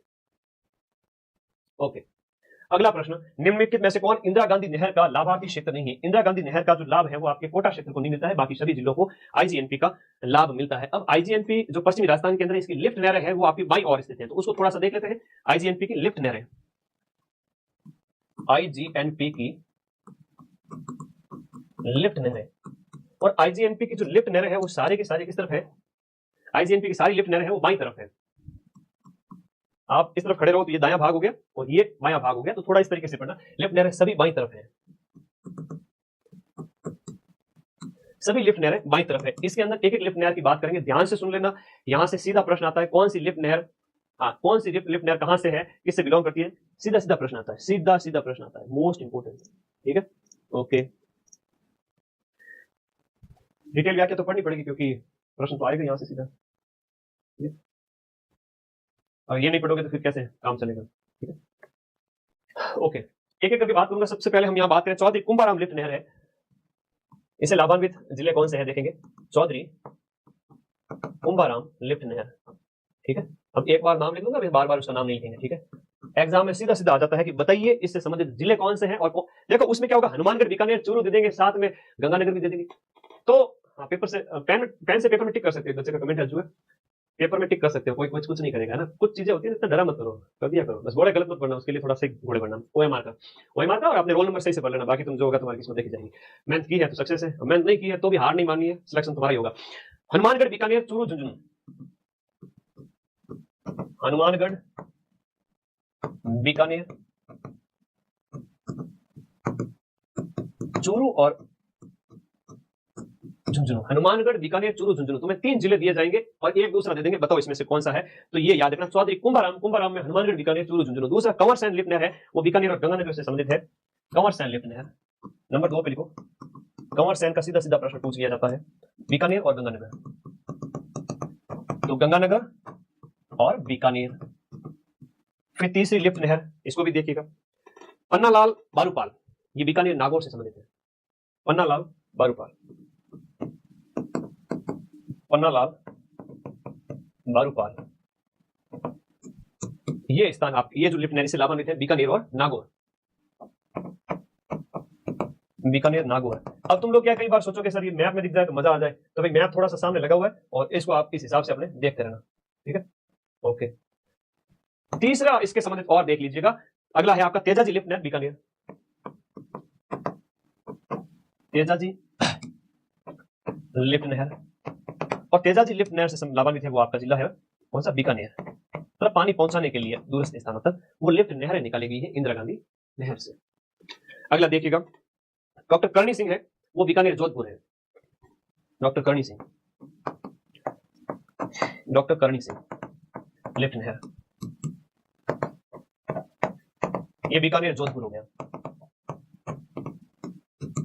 ओके, अगला प्रश्न, निम्नलिखित में से कौन इंदिरा गांधी नहर का लाभार्थी क्षेत्र नहीं है? इंदिरा गांधी नहर का जो लाभ है वो आपके कोटा क्षेत्र को नहीं मिलता है, बाकी सभी जिलों को आईजीएनपी का लाभ मिलता है। अब आईजीएनपी जो पश्चिमी राजस्थान के अंदर इसकी लिफ्ट नहर है वो आपकी बाईं ओर स्थित है, तो उसको थोड़ा सा देख लेते हैं। आईजीएनपी की लिफ्ट नहर है, आईजीएनपी की लिफ्ट नहर है, और आईजीएनपी की जो लिफ्ट नहर है वो सारे के सारे किस तरफ है? आईजीएनपी की सारी लिफ्ट नहर है वो बाईं तरफ है। आप इस तरफ खड़े रहो तो ये दायां भाग हो गया और ये बायां भाग हो गया, तो थोड़ा इस तरीके से पढ़ना। लिफ्ट नहर सभी बाईं तरफ है, सभी लिफ्ट नहर बाईं तरफ है। इसके अंदर एक एक लिफ्ट नहर की बात करेंगे, ध्यान से सुन लेना। यहां से सीधा प्रश्न आता है, कौन सी लिफ्ट नहर, कौन सी लिफ्ट नहर कहां से है, किससे बिलोंग करती है? सीधा सीधा प्रश्न आता है, सीधा सीधा प्रश्न आता है, मोस्ट इंपोर्टेंट, ठीक है। ओके, डिटेल व्याख्या तो पढ़नी पड़ेगी क्योंकि प्रश्न तो आएगा यहां से सीधा, और ये नहीं पढ़ोगे तो फिर कैसे काम चलेगा, ठीक है। ओके, एक एक करके बात करूंगा। सबसे पहले हम यहां बात करें, चौधरी कुंभाराम लिफ्ट नहर है, इसे लाभान्वित जिले कौन से हैं देखेंगे। चौधरी कुंभाराम लिफ्ट नहर, ठीक है। अब एक बार नाम लिख दूंगा, बार बार उसका नाम नहीं लिखेंगे, ठीक है। एग्जाम में सीधा सीधा आ जाता है कि बताइए इससे संबंधित जिले कौन से हैं, और देखो उसमें क्या होगा, हनुमानगढ़, बीकानेर, चूरू दे देंगे, साथ में गंगानगर भी दे देंगे। तो हाँ, पेपर से पेन से पेपर में टिक कर सकते हो, बच्चे का कमेंट है जो है पेपर में टिक कर सकते हो, कोई कुछ नहीं करेगा ना। कुछ चीजें होती है, इतना डरा मत करो, कर दिया करो, बस घोड़े गलत मत पढ़ना, उसके लिए थोड़ा सा घोड़े पढ़ना, ओएमआर का और अपने रोल नंबर सही से पढ़ लेना, बाकी तुम जो होगा तुम्हारी किस्मत देखी जाएगी। मेहनत की है तो सक्सेस है, मेहनत नहीं की है तो भी हार नहीं माननी है, सिलेक्शन तुम्हारा ही होगा। हनुमानगढ़, बीकानेर, चूरू, झुंझुनू, हनुमानगढ़, बीकानेर, चूरू और झुंझुनू। हनुमानगढ़, बीकानेर, चूरू, झुंझुनू, तुम्हें 3 जिले दिए जाएंगे और एक दूसरा दे देंगे, बताओ इसमें से कौन सा है। तो ये याद रखना, चौधरी कुंभाराम में हनुमानगढ़, बीकानेर, चूरू, झुंझुनू। दूसरा कंवर सैन लिफ्ट नहर है, वो बीकानेर और गंगानगर से संबंधित है, कंवर सैन लिफ्ट नहर। नंबर 2 पे लिखो, कंवर सैन का सीधा सीधा प्रश्न पूछ लिया जाता है, बीकानेर और गंगानगर, तो गंगानगर और बीकानेर। फिर तीसरी लिफ्ट नहर, इसको भी देखिएगा, पन्नालाल बारूपाल, ये बीकानेर नागौर से संबंधित है, पन्नालाल बारूपाल, पन्नालाल बारूपाल, ये स्थान आप, ये जो लिफ्ट नहर से लाभान्वित है बीकानेर और नागौर, बीकानेर नागौर। अब तुम लोग क्या कई बार सोचोगे सर ये मैप में दिख जाए तो मजा आ जाए, तो भाई मैप थोड़ा सा सामने लगा हुआ है और इसको आप इस हिसाब से अपने देखते रहना, ठीक है। ओके, तीसरा इसके संबंधित और देख लीजिएगा, अगला है आपका तेजाजी लिफ्ट नहर, बीकानेर, तेजाजी लिफ्ट नहर, और तेजाजी लिफ्ट नहर से लाभान्वित है वो आपका जिला है कौन सा, बीकानेर। मतलब पानी पहुंचाने के लिए दूरस्थ स्थानों तक वो लिफ्ट नहरें निकाली गई है इंदिरा गांधी नहर से। अगला देखिएगा, डॉक्टर करणी सिंह है, वो बीकानेर जोधपुर है। Doctor Karni Singh, doctor Karni Singh lift नहर, ये बीकानेर जोधपुर हो गया।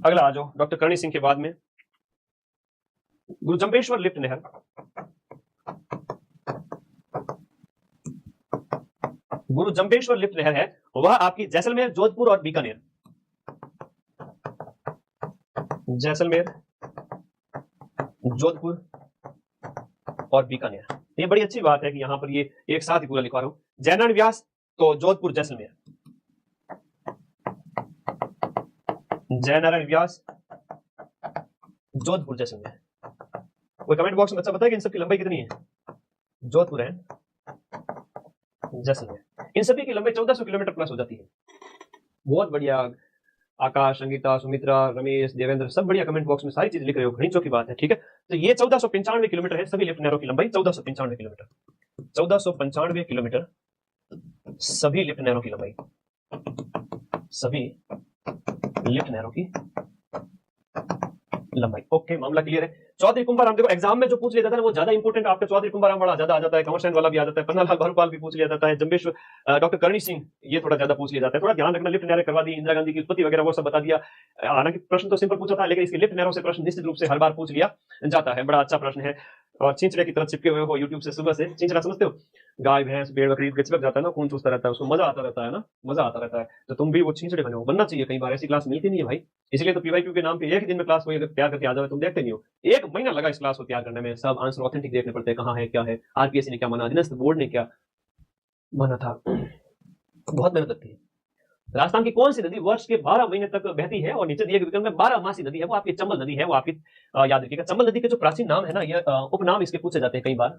अगला आ जाओ, डॉक्टर करणी सिंह के बाद में गुरुजम्बेश्वर लिफ्ट नहर, गुरुजम्बेश्वर लिफ्ट नहर है वह आपकी जैसलमेर, जोधपुर और बीकानेर, जैसलमेर, जोधपुर और बीकानेर। ये बड़ी अच्छी बात है कि यहां पर ये एक साथ ही पूरा लिखवा रहा हूं, जयनारायण व्यास तो जोधपुर जैसलमेर, जयनारायण व्यास जोधपुर जैसलमेर। कोई कमेंट बॉक्स में अच्छा बताए कि इन सबकी लंबाई कितनी है, जोधपुर है जैसलमेर, इन सभी की लंबाई 1400 किलोमीटर प्लस हो जाती है। बहुत बढ़िया, आकाश, संगीता, सुमित्रा, रमेश, देवेंद्र, सब बढ़िया कमेंट बॉक्स में सारी चीज लिख रहे हो, घनी की बात है। ठीक है, तो ये 1495 किलोमीटर है, सभी लिफ्ट नहरों की लंबाई 1495 किलोमीटर, 1495 किलोमीटर सभी लिफ्ट नहरों की लंबाई, सभी लिफ्ट नहरों की लंबाई। ओके, मामला क्लियर है। चौधरी कुंभाराम, देखो एग्जाम में जो पूछ लिया जाता है वो ज्यादा इंपोर्टेंट आपका चौधरी कुंभाराम वाला ज्यादा आ जाता है, कमर्शियल वाला भी आ जाता है, पन्नालाल भारूपाल भी पूछ लिया जाता है, जम्बेश्वर डॉक्टर करणी सिंह ये थोड़ा ज्यादा पूछ लिया जाता है। थोड़ा ध्यान रखना, लिफ्ट नहरें करवा दी, इंदिरा गांधी की उत्पत्ति वगैरह वो सब बता दिया। हालांकि प्रश्न तो सिंपल पूछा था, लेकिन इसके लिफ्ट नहरों से प्रश्न निश्चित रूप से हर बार पूछ लिया जाता है, बड़ा अच्छा प्रश्न है। और चिंचड़े की तरह चिपके हुए हो यूट्यूब से सुबह से, चिंचड़ा समझते हो, गाय भैंस भेड़ बकरी के चिपक जाता है ना, खून चूसता रहता है, उसको मजा आता रहता है ना, मजा आता रहता है। तो तुम भी वो चिंचड़े बनो, बनना चाहिए। कई बार ऐसी क्लास मिलती नहीं है भाई, इसलिए तो पीवाईक्यू के नाम पे एक ही दिन में क्लास कोई तैयार करके आ जाए, तुम देखते नहीं हो। 1 महीना लगा इस क्लास को तैयार करने में, सब आंसर ऑथेंटिक देखने पड़ते हैं, कहाँ है क्या है, आरपीएससी ने क्या माना, अधीनस्थ बोर्ड ने क्या माना था, बहुत मेहनत लगती है। राजस्थान की कौन सी नदी वर्ष के 12 महीने तक बहती है और नीचे दिए गए विकल्प में 12 मासी नदी है, वो आपकी चंबल नदी है, वो आपकी याद रखिएगा। चंबल नदी के जो प्राचीन नाम है ना, ये उपनाम इसके पूछे जाते हैं कई बार,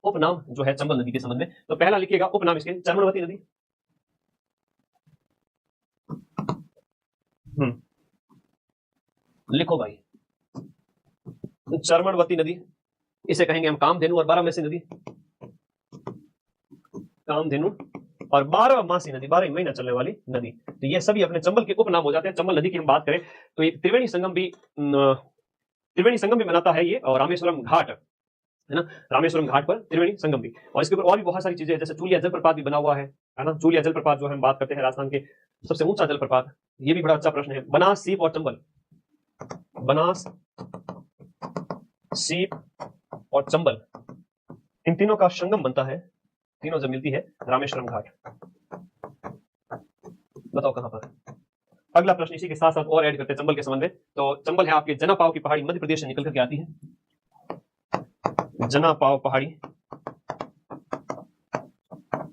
उपनाम जो है चंबल नदी के संबंध में। तो पहला लिखिएगा उपनाम इसके, चर्मणवती नदी, लिखो भाई, चर्मणवती नदी, इसे कहेंगे हम कामधेनु और 12 मासी नदी, कामधेनु और 12 मासी नदी, 12 महीना चलने वाली नदी। तो ये सभी अपने चंबल के उपनाम हो जाते हैं। चंबल नदी की हम बात करें तो ये त्रिवेणी संगम भी बनाता है ये, और रामेश्वरम घाट है ना, रामेश्वरम घाट पर त्रिवेणी संगम भी। और इसके ऊपर और भी बहुत सारी चीजें, जैसे चूलिया जलप्रपात भी बना हुआ है ना, चूलिया जलप्रपात जो हम बात करते हैं राजस्थान के सबसे ऊंचा जलप्रपात, ये भी बड़ा अच्छा प्रश्न है। बनास, सीप और चंबल, बनास, सीप और चंबल, इन तीनों का संगम बनता है, तीनों जब मिलती है रामेश्वरम घाट, बताओ कहां पर। अगला प्रश्न इसी के साथ साथ और ऐड करते हैं चंबल के संबंध में। तो चंबल है आपके जनापाव की पहाड़ी, मध्य प्रदेश से निकल करके आती है, जनापाव पहाड़ी,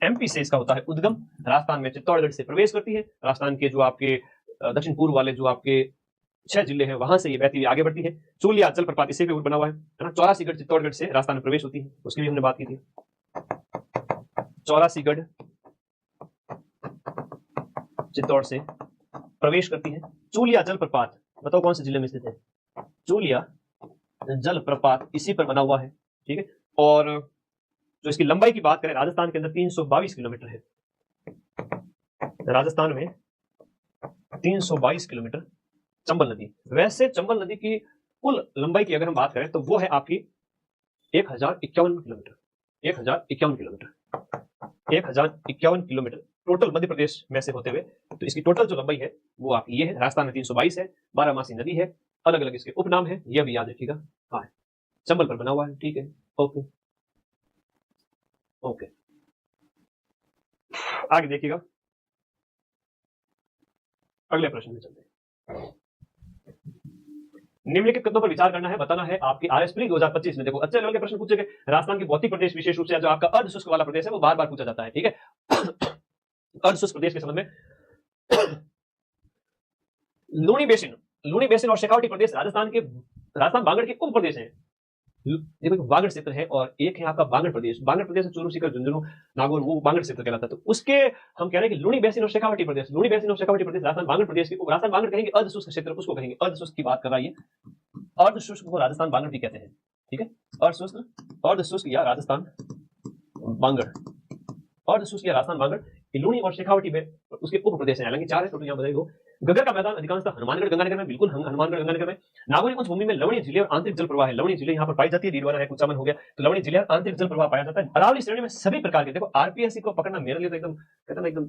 एमपी से इसका होता है उद्गम, राजस्थान में चित्तौड़गढ़ से प्रवेश करती है, राजस्थान के जो आपके दक्षिण पूर्व वाले जो आपके 6 जिले हैं वहां से ये बहती हुई आगे बढ़ती है। चूलिया जलप्रपात इसी के ऊपर बना हुआ है ना, 84गढ़ चित्तौड़गढ़ से राजस्थान में प्रवेश होती है, उसकी भी हमने बात की थी। 84गढ़ चित्तौड़ से प्रवेश करती है। चूलिया जलप्रपात बताओ कौन से जिले में स्थित है, चूलिया जलप्रपात इसी पर बना हुआ है, ठीक है। और जो इसकी लंबाई की बात करें, राजस्थान के अंदर 322 किलोमीटर है, राजस्थान में 322 किलोमीटर चंबल नदी। वैसे चंबल नदी की कुल लंबाई की अगर हम बात करें तो वो है आपकी 1051 kilometre, 1051 kilometre, 1051 kilometre total Madhya Pradesh में से होते हुए। तो इसकी टोटल जो लंबाई है वो आपकी ये है, राजस्थान में 322 है, 12 मासी नदी है, अलग अलग इसके उपनाम है, यह भी याद रखिएगा। हाँ, चंबल पर बना हुआ है, ठीक है, ओके ओके। आगे देखिएगा, अगले प्रश्न में चलते हैं। निम्नलिखित कथनों पर विचार करना है, बताना है आपकी आरएस प्री 2025 में। देखो अच्छे लेवल के प्रश्न पूछे गए। राजस्थान की भौतिक प्रदेश विशेष रूप से जो आपका अर्ध शुष्क वाला प्रदेश है वो बार बार पूछा जाता है, ठीक है। अर्ध शुष्क प्रदेश के संबंध में लूनी बेसिन और शेखावटी प्रदेश राजस्थान बागड़ के उप प्रदेश हैं। देखो एक वागड़ क्षेत्र है और एक है आपका बांगड़ प्रदेश। बांगड़ प्रदेश चूरू सीकर झुंझुनू नागौर वो बांगड़ क्षेत्र कहलाता है। तो उसके हम कह रहे हैं कि लुणी बेसिन और शेखावटी प्रदेश, लुणी बेसिन और शेखावटी प्रदेश राजस्थान बांगड़ प्रदेश की, राजस्थान बांगड़ कहेंगे, अर्ध शुष्क क्षेत्र उसको कहेंगे, अर्ध शुष्क की बात कर रहा है ये, अर्ध शुष्क को राजस्थान बांगड़ भी कहते हैं। ठीक है, अर्ध शुष्क या राजस्थान बांगड़, अर्ध शुष्क या राजस्थान बांगड़, लुणी और शेखावटी में उसके उप प्रदेश हैं, हालांकि 4 है टोटल यहाँ बताइए। गग्गर का मैदान अधिकांशतः हनुमानगढ़ गंगानगर में, बिल्कुल हनुमानगढ़ गंगानगर में। नागौरी उच्च भूमि में लवणीय झीलें और आंतरिक जल प्रवाह है, लवणीय झीलें यहाँ पर पाई जाती है, डीडवाना है, कुचामन हो गया, तो लवणीय झीलें और आंतरिक जल प्रवाह पाया जाता है। अरावली श्रेणी में सभी प्रकार के, देखो आरपीएससी को पकड़ना मेरे लिए तो एकदम कहता ना एकदम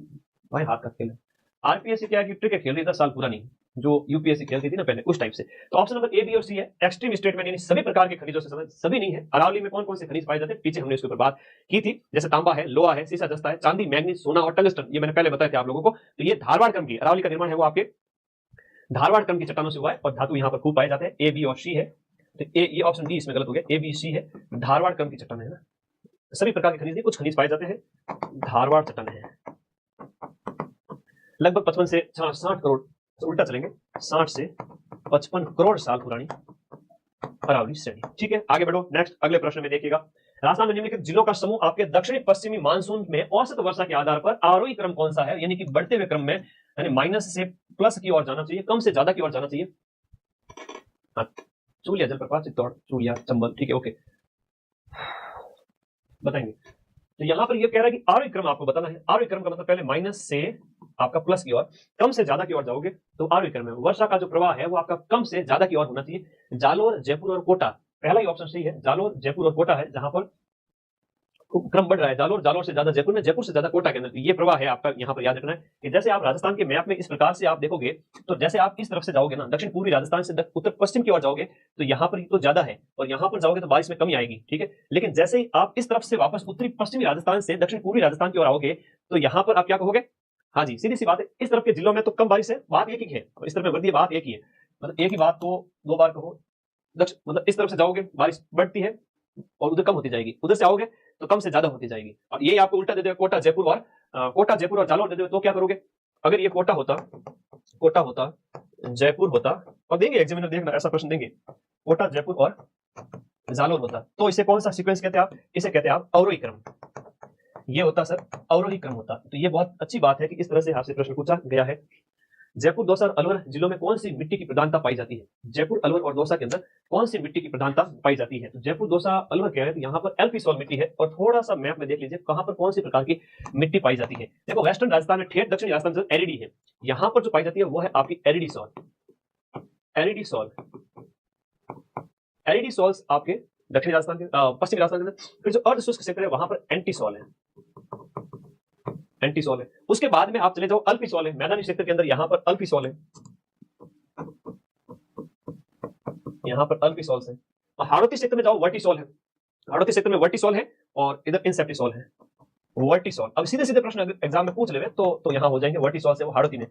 भाई हाथ का खेल है। आरपीएससी क्या की ट्रिक खेल रही 10 साल पुरानी, जो यूपीएससी खेलती थी ना पहले, उस टाइप से। तो ऑप्शन नंबर ए बी और सी है, एक्सट्रीम स्टेटमेंट यानी सभी प्रकार के खनिजों से संबंधित, सभी नहीं है। अरावली में कौन कौन से खनिज पाए जाते हैं पीछे हमने इसके ऊपर बात की थी, जैसे तांबा है, लोहा है, सीसा जस्ता है, चांदी, मैग्नीज, सोना और टंगस्टन, ये मैंने पहले बताया था आप लोगों को। तो ये धारवाड़ क्रम की अरावली का निर्माण है वो आपके धारवाड़ क्रम की चट्टानों से हुआ है और धातु यहाँ पर खूब पाए जाते हैं। ए बी और सी है, तो ये ऑप्शन डी इसमें गलत हो गया, ए बी सी है, धारवाड़ क्रम की चट्टान है ना, सभी प्रकार के खनिज नहीं, कुछ खनिज पाए जाते हैं, धारवाड़ चट्टान है। लगभग 55 से 60 करोड़, तो उल्टा चलेंगे, 60 से 55 करोड़ साल पुरानी अरावली श्रेणी। ठीक है, आगे बढ़ो, नेक्स्ट अगले प्रश्न में देखिएगा, राजस्थान में निम्नलिखित जिलों का समूह आपके दक्षिणी पश्चिमी मानसून में औसत वर्षा के आधार पर आरोही क्रम कौन सा है, यानी कि बढ़ते हुए क्रम में, यानी माइनस से प्लस की ओर जाना चाहिए, कम से ज्यादा की ओर जाना चाहिए। चूलिया जलप्रपात, चित्तौड़, चूलिया, चंबल, ठीक है, ओके, बताएंगे। तो यहां पर ये कह रहा है कि आरोही क्रम आपको बताना है। आरोही क्रम का मतलब पहले माइनस से आपका प्लस की ओर, कम से ज्यादा की ओर जाओगे तो आरोही क्रम है। वर्षा का जो प्रवाह है वो आपका कम से ज्यादा की ओर होना चाहिए। जालोर, जयपुर और कोटा, पहला ही ऑप्शन सही है, जालोर, जयपुर और कोटा है, जहां पर क्रम बढ़ रहा है। जालोर, जालोर से ज्यादा जयपुर में, जयपुर से ज्यादा कोटा के अंदर, ये प्रवाह है आपका। यहाँ पर याद रखना है कि जैसे आप राजस्थान के मैप में इस प्रकार से आप देखोगे, तो जैसे आप इस तरफ से जाओगे ना, दक्षिण पूर्वी राजस्थान से उत्तर पश्चिम की ओर जाओगे, तो यहाँ पर तो ज्यादा है, और यहाँ पर जाओगे तो बारिश में कमी आएगी। ठीक है, लेकिन जैसे ही आप इस तरफ से वापस उत्तरी पश्चिमी राजस्थान से दक्षिण पूर्वी राजस्थान की ओर आओगे, तो यहाँ पर आप क्या कहोगे, हाँ जी, सीधी सी बात है, इस तरफ के जिलों में तो कम बारिश है, बात एक ही है, और इस तरफ में बढ़ती है, बात एक ही है। मतलब एक ही बात को 2 बार कहो, मतलब इस तरफ से जाओगे बारिश बढ़ती है और उधर कम होती जाएगी, उधर से आओगे तो कम से ज्यादा होती जाएगी। और ये आपको उल्टा दे देगा, कोटा जयपुर और जालोर दे देगा, तो क्या करोगे, अगर ये कोटा होता, जयपुर होता, और देंगे एग्जामिनर, देखना ऐसा प्रश्न देंगे, कोटा, जयपुर और जालोर होता, तो इसे कौन सा सीक्वेंस कहते हैं आप, इसे कहते हैं आप अवरोही क्रम। ये होता सर अवरोही क्रम होता। तो ये बहुत अच्छी बात है कि इस तरह से आपसे प्रश्न पूछा गया है। जयपुर, दौसा और अलवर जिलों में कौन सी मिट्टी की प्रधानता पाई जाती है, जयपुर, अलवर और दौसा के अंदर कौन सी मिट्टी की प्रधानता पाई जाती है। तो जयपुर, दौसा, अलवर क्या है, तो यहाँ पर एल्पी सॉइल मिट्टी है, और थोड़ा सा मैप में देख लीजिए कहां पर कौन सी प्रकार की मिट्टी पाई जाती है। देखो वेस्टर्न राजस्थान में, ठेठ दक्षिणी राजस्थान में एरिडी है, यहाँ पर जो पाई जाती है वो है आपकी एरिडी सॉइल, एरिडी सॉल्स आपके दक्षिणी राजस्थान के, पश्चिमी राजस्थान के अंदर। फिर जो अर्ध शुष्क क्षेत्र है वहां पर एंटी सॉल है, उसके बाद में आप चले जाओ अल्पी सॉल है, मैदानी क्षेत्र के अंदर यहाँ पर अल्पी सॉल है, यहाँ पर अल्पी सॉल्स है। और हाड़ौती क्षेत्र में जाओ वर्टिसॉल है, हाड़ौती क्षेत्र में वर्टिसॉल है, और इधर इंसेप्टिसॉल है, वर्टिसॉल। अब सीधे सीधे प्रश्न एग्जाम में पूछ ले तो यहाँ हो जाएंगे वर्टिसॉल से वो हाड़ौती में।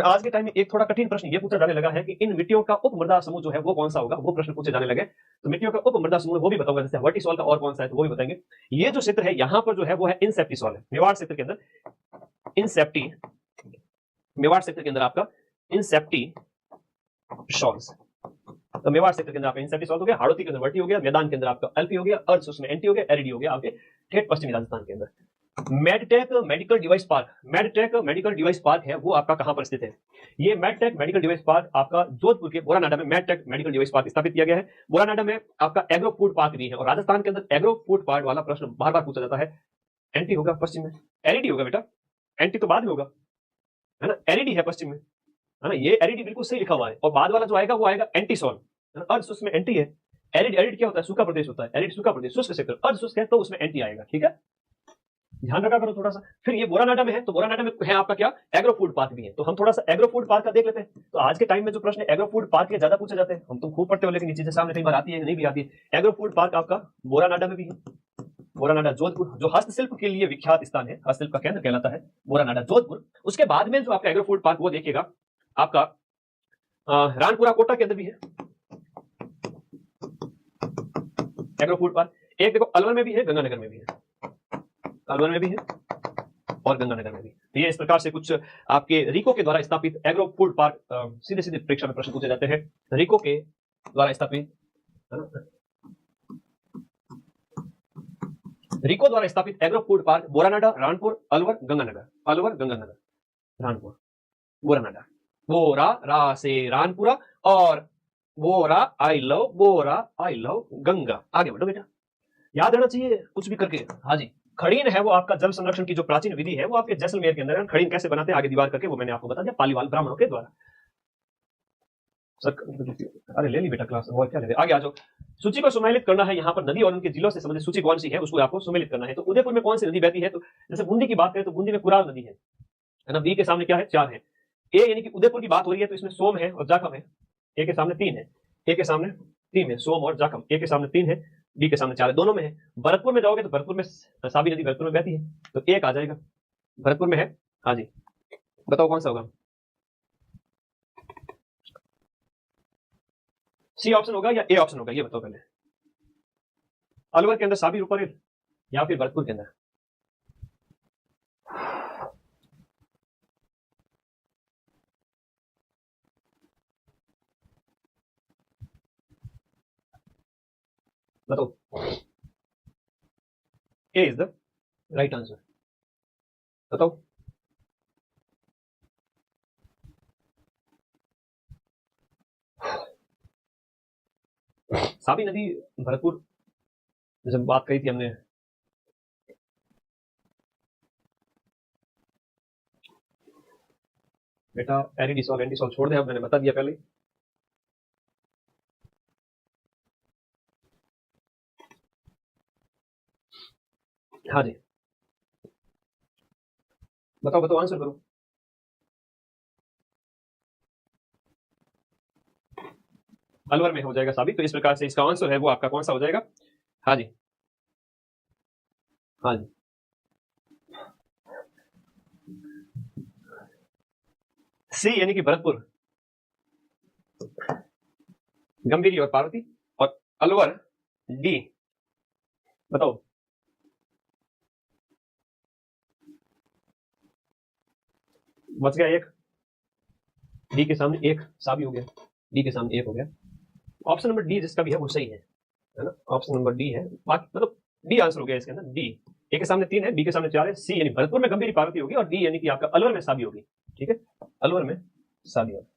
आज के टाइम में एक थोड़ा कठिन प्रश्न ये पूछा जाने लगा है कि इन मिट्टियों का उपमृदा समूह जो है वो कौन सा होगा, वो प्रश्न पूछे जाने लगे। तो मिट्टियों का उपमृदा समूह वो भी बताऊंगा, जैसे वर्टिसॉल का और कौन सा है तो वो भी बताएंगे। ये जो क्षेत्र है यहाँ पर जो है वो है इंसेप्टिसॉल है, मेवाड़ क्षेत्र के अंदर मेवाड़ क्षेत्र के अंदर आपका इंसेप्टिसॉल्स, तो मेवाड़ क्षेत्र के अंदर आपका इंसेप्टिसॉल हो गया, हाड़ौती के अंदर वर्टी हो गया, मैदान के अंदर आपका एल्पी हो गया, अर्ध शुष्क में एंटी हो गया, एरिडी हो गया आपके ठेठ पश्चिमी राजस्थान के अंदर। मेडटेक मेडिकल डिवाइस पार्क है वो आपका कहां पर स्थित है। ये मेडटेक मेडिकल डिवाइस पार्क आपका जोधपुर के बोरानाडा में मेडटेक मेडिकल डिवाइस पार्क स्थापित किया गया है। बोरानाडा में आपका एग्रो फूड पार्क भी है, और राजस्थान के अंदर एग्रो फूड पार्क वाला प्रश्न बार बार पूछा जाता है। एंटी होगा पश्चिम में, एरिडी होगा बेटा, एंटी तो बाद में होगा, है ना, एरिडी है पश्चिम में, है ना, ये एरिडी बिल्कुल सही लिखा हुआ है। और बाद वाला जो आएगा वो आएगा एंटीसॉल, अर्ध शुष्क में एंटी है। एरिड क्या होता है, सूखा प्रदेश होता है, एरिड सूखा प्रदेश, शुष्क क्षेत्र, अर्ध शुष्क है तो उसमें एंटी आएगा। ठीक है, ध्यान रखा करो थोड़ा सा। फिर ये बोरानाडा में है, तो बोरानाडा में है आपका क्या, एग्रो फूड पार्क भी है। तो हम थोड़ा सा एग्रो फूड पार्क का देख लेते हैं। तो आज के टाइम में जो प्रश्न एग्रो फूड पार्क के ज्यादा पूछे जाते हैं, हम तुम खूब पढ़ते हो, लेकिन ये चीजें सामने कई बार आती है नहीं भी आती है। एग्रो फूड पार्क आपका बोरानाडा में भी है, बोरानाडा जोधपुर, जो हस्तशिल्प के लिए विख्यात स्थान है, हस्तशिल्प का केंद्र कहलाता है बोरानाडा जोधपुर। उसके बाद में जो आपका एग्रो फूड पार्क वो देखिएगा आपका रानपुरा कोटा के अंदर भी है एग्रो फूड पार्क। एक देखो अलवर में भी है, गंगानगर में भी है, अलवर में भी है और गंगानगर में भी। तो ये इस प्रकार से कुछ आपके रिको के द्वारा स्थापित एग्रो फूड पार्क सीधे सीधे परीक्षा में प्रश्न पूछे जाते हैं, रिको के द्वारा स्थापित रिको द्वारा स्थापित agro food park Boranada, Ranpur, Alwar, Ganganagar. Alwar, Ganganagar, Ranpur, Boranada. बोरा रा से रानपुरा और बोरा आई लव गंगा। आगे बढ़ो बेटा, याद रहना चाहिए कुछ भी करके। हाँ जी, खड़ीन है वो आपका जल संरक्षण की जो प्राचीन विधि है वो आपके जैसलमेर के अंदर है। खड़ीन कैसे बनाते हैं आगे दीवार करके वो मैंने आपको बता दिया, पालीवाल ब्राह्मणों के द्वारा। अरे ले ली बेटा क्लास, और क्या ले, आगे आ जाओ। सूची को सुमेलित करना है, यहाँ पर नदी और उनके जिलों से संबंधित सूची कौन सी है उसको आपको सुमेलित करना है। तो उदयपुर में कौन सी नदी बहती है, तो जैसे बूंदी की बात करें तो बूंदी में कुराल नदी है ना। बी के सामने क्या है, 4 है। ए यानी कि उदयपुर की बात हो रही है तो इसमें सोम है और जाखम है। ए के सामने 3 है, ए के सामने 3 है, सोम और जाखम। ए के सामने 3 है, बी के सामने 4 है, दोनों में है। भरतपुर में जाओगे तो भरतपुर में साबी नदी भरतपुर में बहती है, तो एक आ जाएगा, भरतपुर में है। हाँ जी, बताओ कौन सा होगा। सी ऑप्शन होगा या ए ऑप्शन होगा, ये बताओ पहले। अलवर के अंदर साबी ऊपर या फिर भरतपुर के अंदर। बताओ, ए इज द राइट आंसर। बताओ, साबी नदी भरतपुर जब बात कही थी हमने, बेटा एरिडिसॉल एंटीसॉल छोड़ दे, अब मैंने बता दिया पहले। हाँ जी, बताओ बताओ आंसर करो। अलवर में हो जाएगा साबित, तो इस प्रकार से इसका आंसर है वो आपका कौन सा हो जाएगा। हाँ जी, हाँ जी, सी यानी कि भरतपुर, गंभीरी और पार्वती, और अलवर डी। बताओ, बच गया एक, डी के सामने एक साबी हो गया, डी के सामने एक हो गया। ऑप्शन नंबर डी जिसका भी है वो सही है ना। ऑप्शन नंबर डी है, बाकी मतलब डी आंसर हो गया इसके अंदर। डी, ए के सामने 3 है, बी के सामने 4 है, सी यानी भरतपुर में गंभीरी पार्वती होगी, और डी यानी कि आपका अलवर में साबी होगी। ठीक है, अलवर में साबी होगी।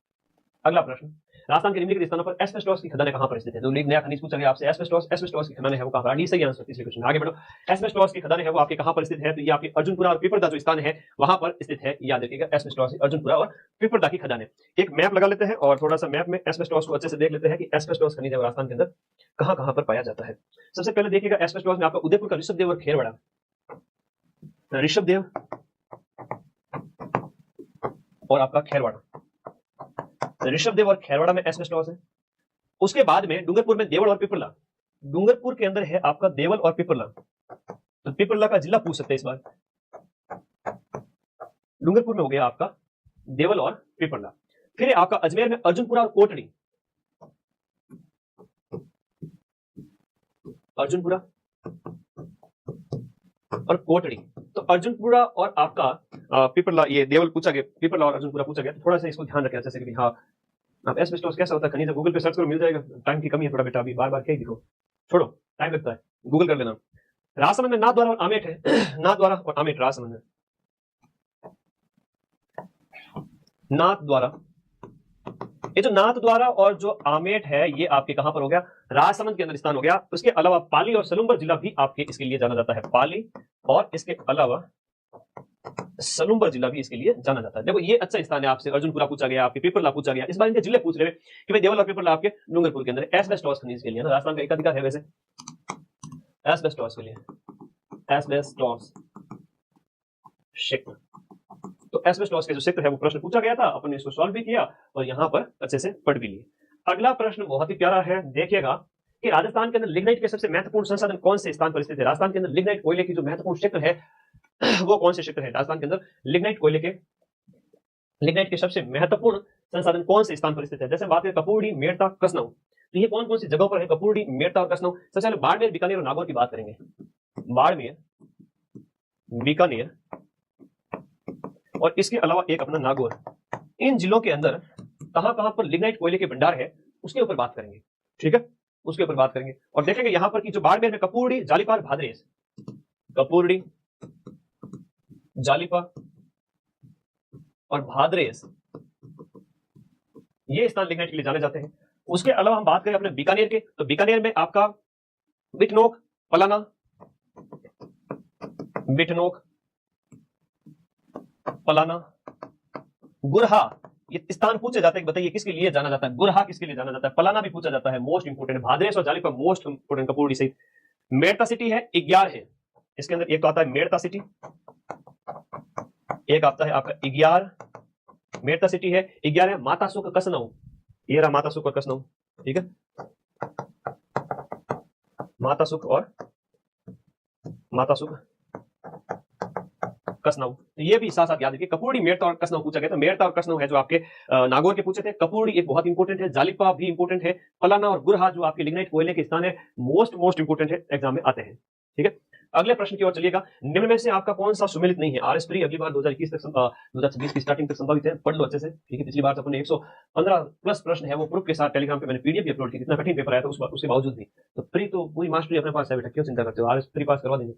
अगला प्रश्न, राजस्थान के निम्नलिखित स्थानों पर एस्बेस्टॉस की खदानें कहां पर स्थित है। तो नया खनिज पूछा गया आपसे, एस्बेस्टॉस की खदानें है वो कहां पर। डी सही आंसर तीसरे क्वेश्चन। आगे बढ़ो, एस्बेस्टॉस की खदानें है वो आपके कहां पर स्थित है, तो ये आपके अर्जुनपुरा और पिपरदा जो स्थान है वहां पर स्थित है। याद रखिएगा, एस्बेस्टॉस अर्जुनपुरा और पिपरदा की खदानें। एक मैप लगा लेते हैं और थोड़ा सा मैप में एस्बेस्टॉस को अच्छे से देख लेते हैं कि एस्बेस्टॉस खनिज है राजस्थान के अंदर कहां कहां पर पाया जाता है। सबसे पहले देखिएगा एस्बेस्टॉस में आपका उदयपुर का ऋषभदेव और खेरवाड़ा, ऋषभदेव और आपका खेरवाड़ा, ऋषभदेव और खेरवाड़ा में एस्बेस्टॉस है। उसके बाद में डूंगरपुर में देवल और पिपरला, डूंगरपुर के अंदर है आपका देवल और पिपरला, तो पिपरला का जिला पूछ सकते हैं इस बार। डूंगरपुर में हो गया आपका देवल और पिपरला। फिर आपका अजमेर में अर्जुनपुरा और कोटड़ी, अर्जुनपुरा और कोटड़ी, तो अर्जुनपुरा और आपका पिपरला, ये देवल पूछा गया, पिपरला और अर्जुनपुरा पूछा गया, तो थोड़ा सा इसको ध्यान रखें जैसे कि हाँ आप एस्बेस्टॉस कैसा होता है खनिज, गूगल पे सर्च करो मिल जाएगा। टाइम की कमी है थोड़ा बेटा, अभी बार बार क्या ही दिखो, छोड़ो टाइम लगता है, गूगल कर लेना। राजसमंद में नाथद्वारा और आमेट है, नाथद्वारा और आमेट राजसमंद में, नाथद्वारा, ये जो नाथद्वारा और जो आमेट है ये आपके कहां पर हो गया, राजसमंद के अंदर स्थान हो गया। उसके अलावा पाली और सलुम्बर जिला भी आपके इसके लिए जाना जाता है, पाली और इसके अलावा सलुम्बर जिला भी इसके लिए जाना जाता है। देखो ये अच्छा स्थान है, आपसे अर्जुनपुरा पूछा गया, आपके पिपरला पूछा गया, इस बार इनके जिले पूछ रहे हैं कि भाई देवल और पिपरला आपके डूंगरपुर के अंदर एस्बेस्टॉस खनिज के लिए ना, राजस्थान का एकाधिकार है वैसे एस्बेस्टॉस के लिए, एस्बेस्टॉस क्षेत्र। तो एस्बेस्टॉस के जो क्षेत्र है वो प्रश्न पूछा गया था, अपन ने इसको सॉल्व भी किया और यहाँ पर अच्छे से पढ़ भी लिया। अगला प्रश्न बहुत ही प्यारा है, देखिएगा कि राजस्थान के अंदर लिग्नाइट के सबसे महत्वपूर्ण संसाधन कौन से स्थान पर स्थित है। राजस्थान के अंदर लिग्नाइट कोयले की जो महत्वपूर्ण क्षेत्र है वो कौन से क्षेत्र है। राजस्थान के अंदर लिग्नाइट कोयले के, लिग्नाइट के सबसे महत्वपूर्ण संसाधन कौन से स्थान पर स्थित है। जैसे बात करें कपूरडी, मेड़ता, कसनऊ, तो ये कौन कौन सी जगहों पर है, कपूरडी, मेड़ता और कसनऊ। सबसे पहले बाड़मेर, बीकानेर और नागौर की बात करेंगे। बाड़मेर, बीकानेर और इसके अलावा एक अपना नागौर, इन जिलों के अंदर कहां पर लिग्नाइट कोयले के भंडार है उसके ऊपर बात करेंगे। ठीक है, उसके ऊपर बात करेंगे और देखेंगे यहां पर कि जो बाड़मेर में कपूरडी, जालीपार, भादरेस, कपूरडी, जालिपा और भादरेस, ये स्थान लिग्नाइट के लिए जाने जाते हैं। उसके अलावा हम बात करें अपने बीकानेर के, तो बीकानेर में आपका बिटनोक, पलाना, बिटनोक, पलाना, गुरहा, ये स्थान पूछे जाते हैं, बताइए किसके लिए जाना जाता है, गुरहा किसके लिए जाना जाता है, पलाना भी पूछा जाता है, मोस्ट इंपोर्टेंट, भादरेस और जालिपा मोस्ट इंपोर्टेंट, कपूरडी सहित। मेड़ता सिटी है, इग्यार है, इसके अंदर एक तो आता है मेड़ता सिटी, एक आता है आपका इग्यार, मेड़ता सिटी है, इग्यार है माता सुख कसनऊ, ये रहा माता सुख और कसनऊ, ठीक है, माता सुख और माता सुख कसनऊ, तो ये भी साथ साथ याद रखिए। कपूरडी, मेड़ता और कसनऊ पूछा गया था। मेड़ता और कसनऊ है जो आपके नागौर के पूछे थे। कपूरडी एक बहुत इंपोर्टेंट है, जालिपा भी इंपोर्टेंट है, पलाना और गुरहा जो आपके लिग्नाइट कोयले के स्थान है, मोस्ट इंपोर्टेंट है, एग्जाम में आते हैं, ठीक है। अगले प्रश्न की ओर चलिएगा। निम्न में से आपका कौन सा सुमेलित नहीं है? आरएस प्री अगली बार 2021 तक 2026 की स्टार्टिंग तक संभावित है, पढ़ लो अच्छे से, ठीक है। पिछली बार तो अपने 115 प्लस प्रश्न है वो प्रूफ के साथ टेलीग्राम पे मैंने पीडीएफ भी अपलोड की, कितना कठिन पेपर आया था उसके बावजूद भी, तो प्री तो पूरी मास्टरी अपने पास है बेटा, क्यों चिंता करते हो, आरएस प्री पास करवा देंगे।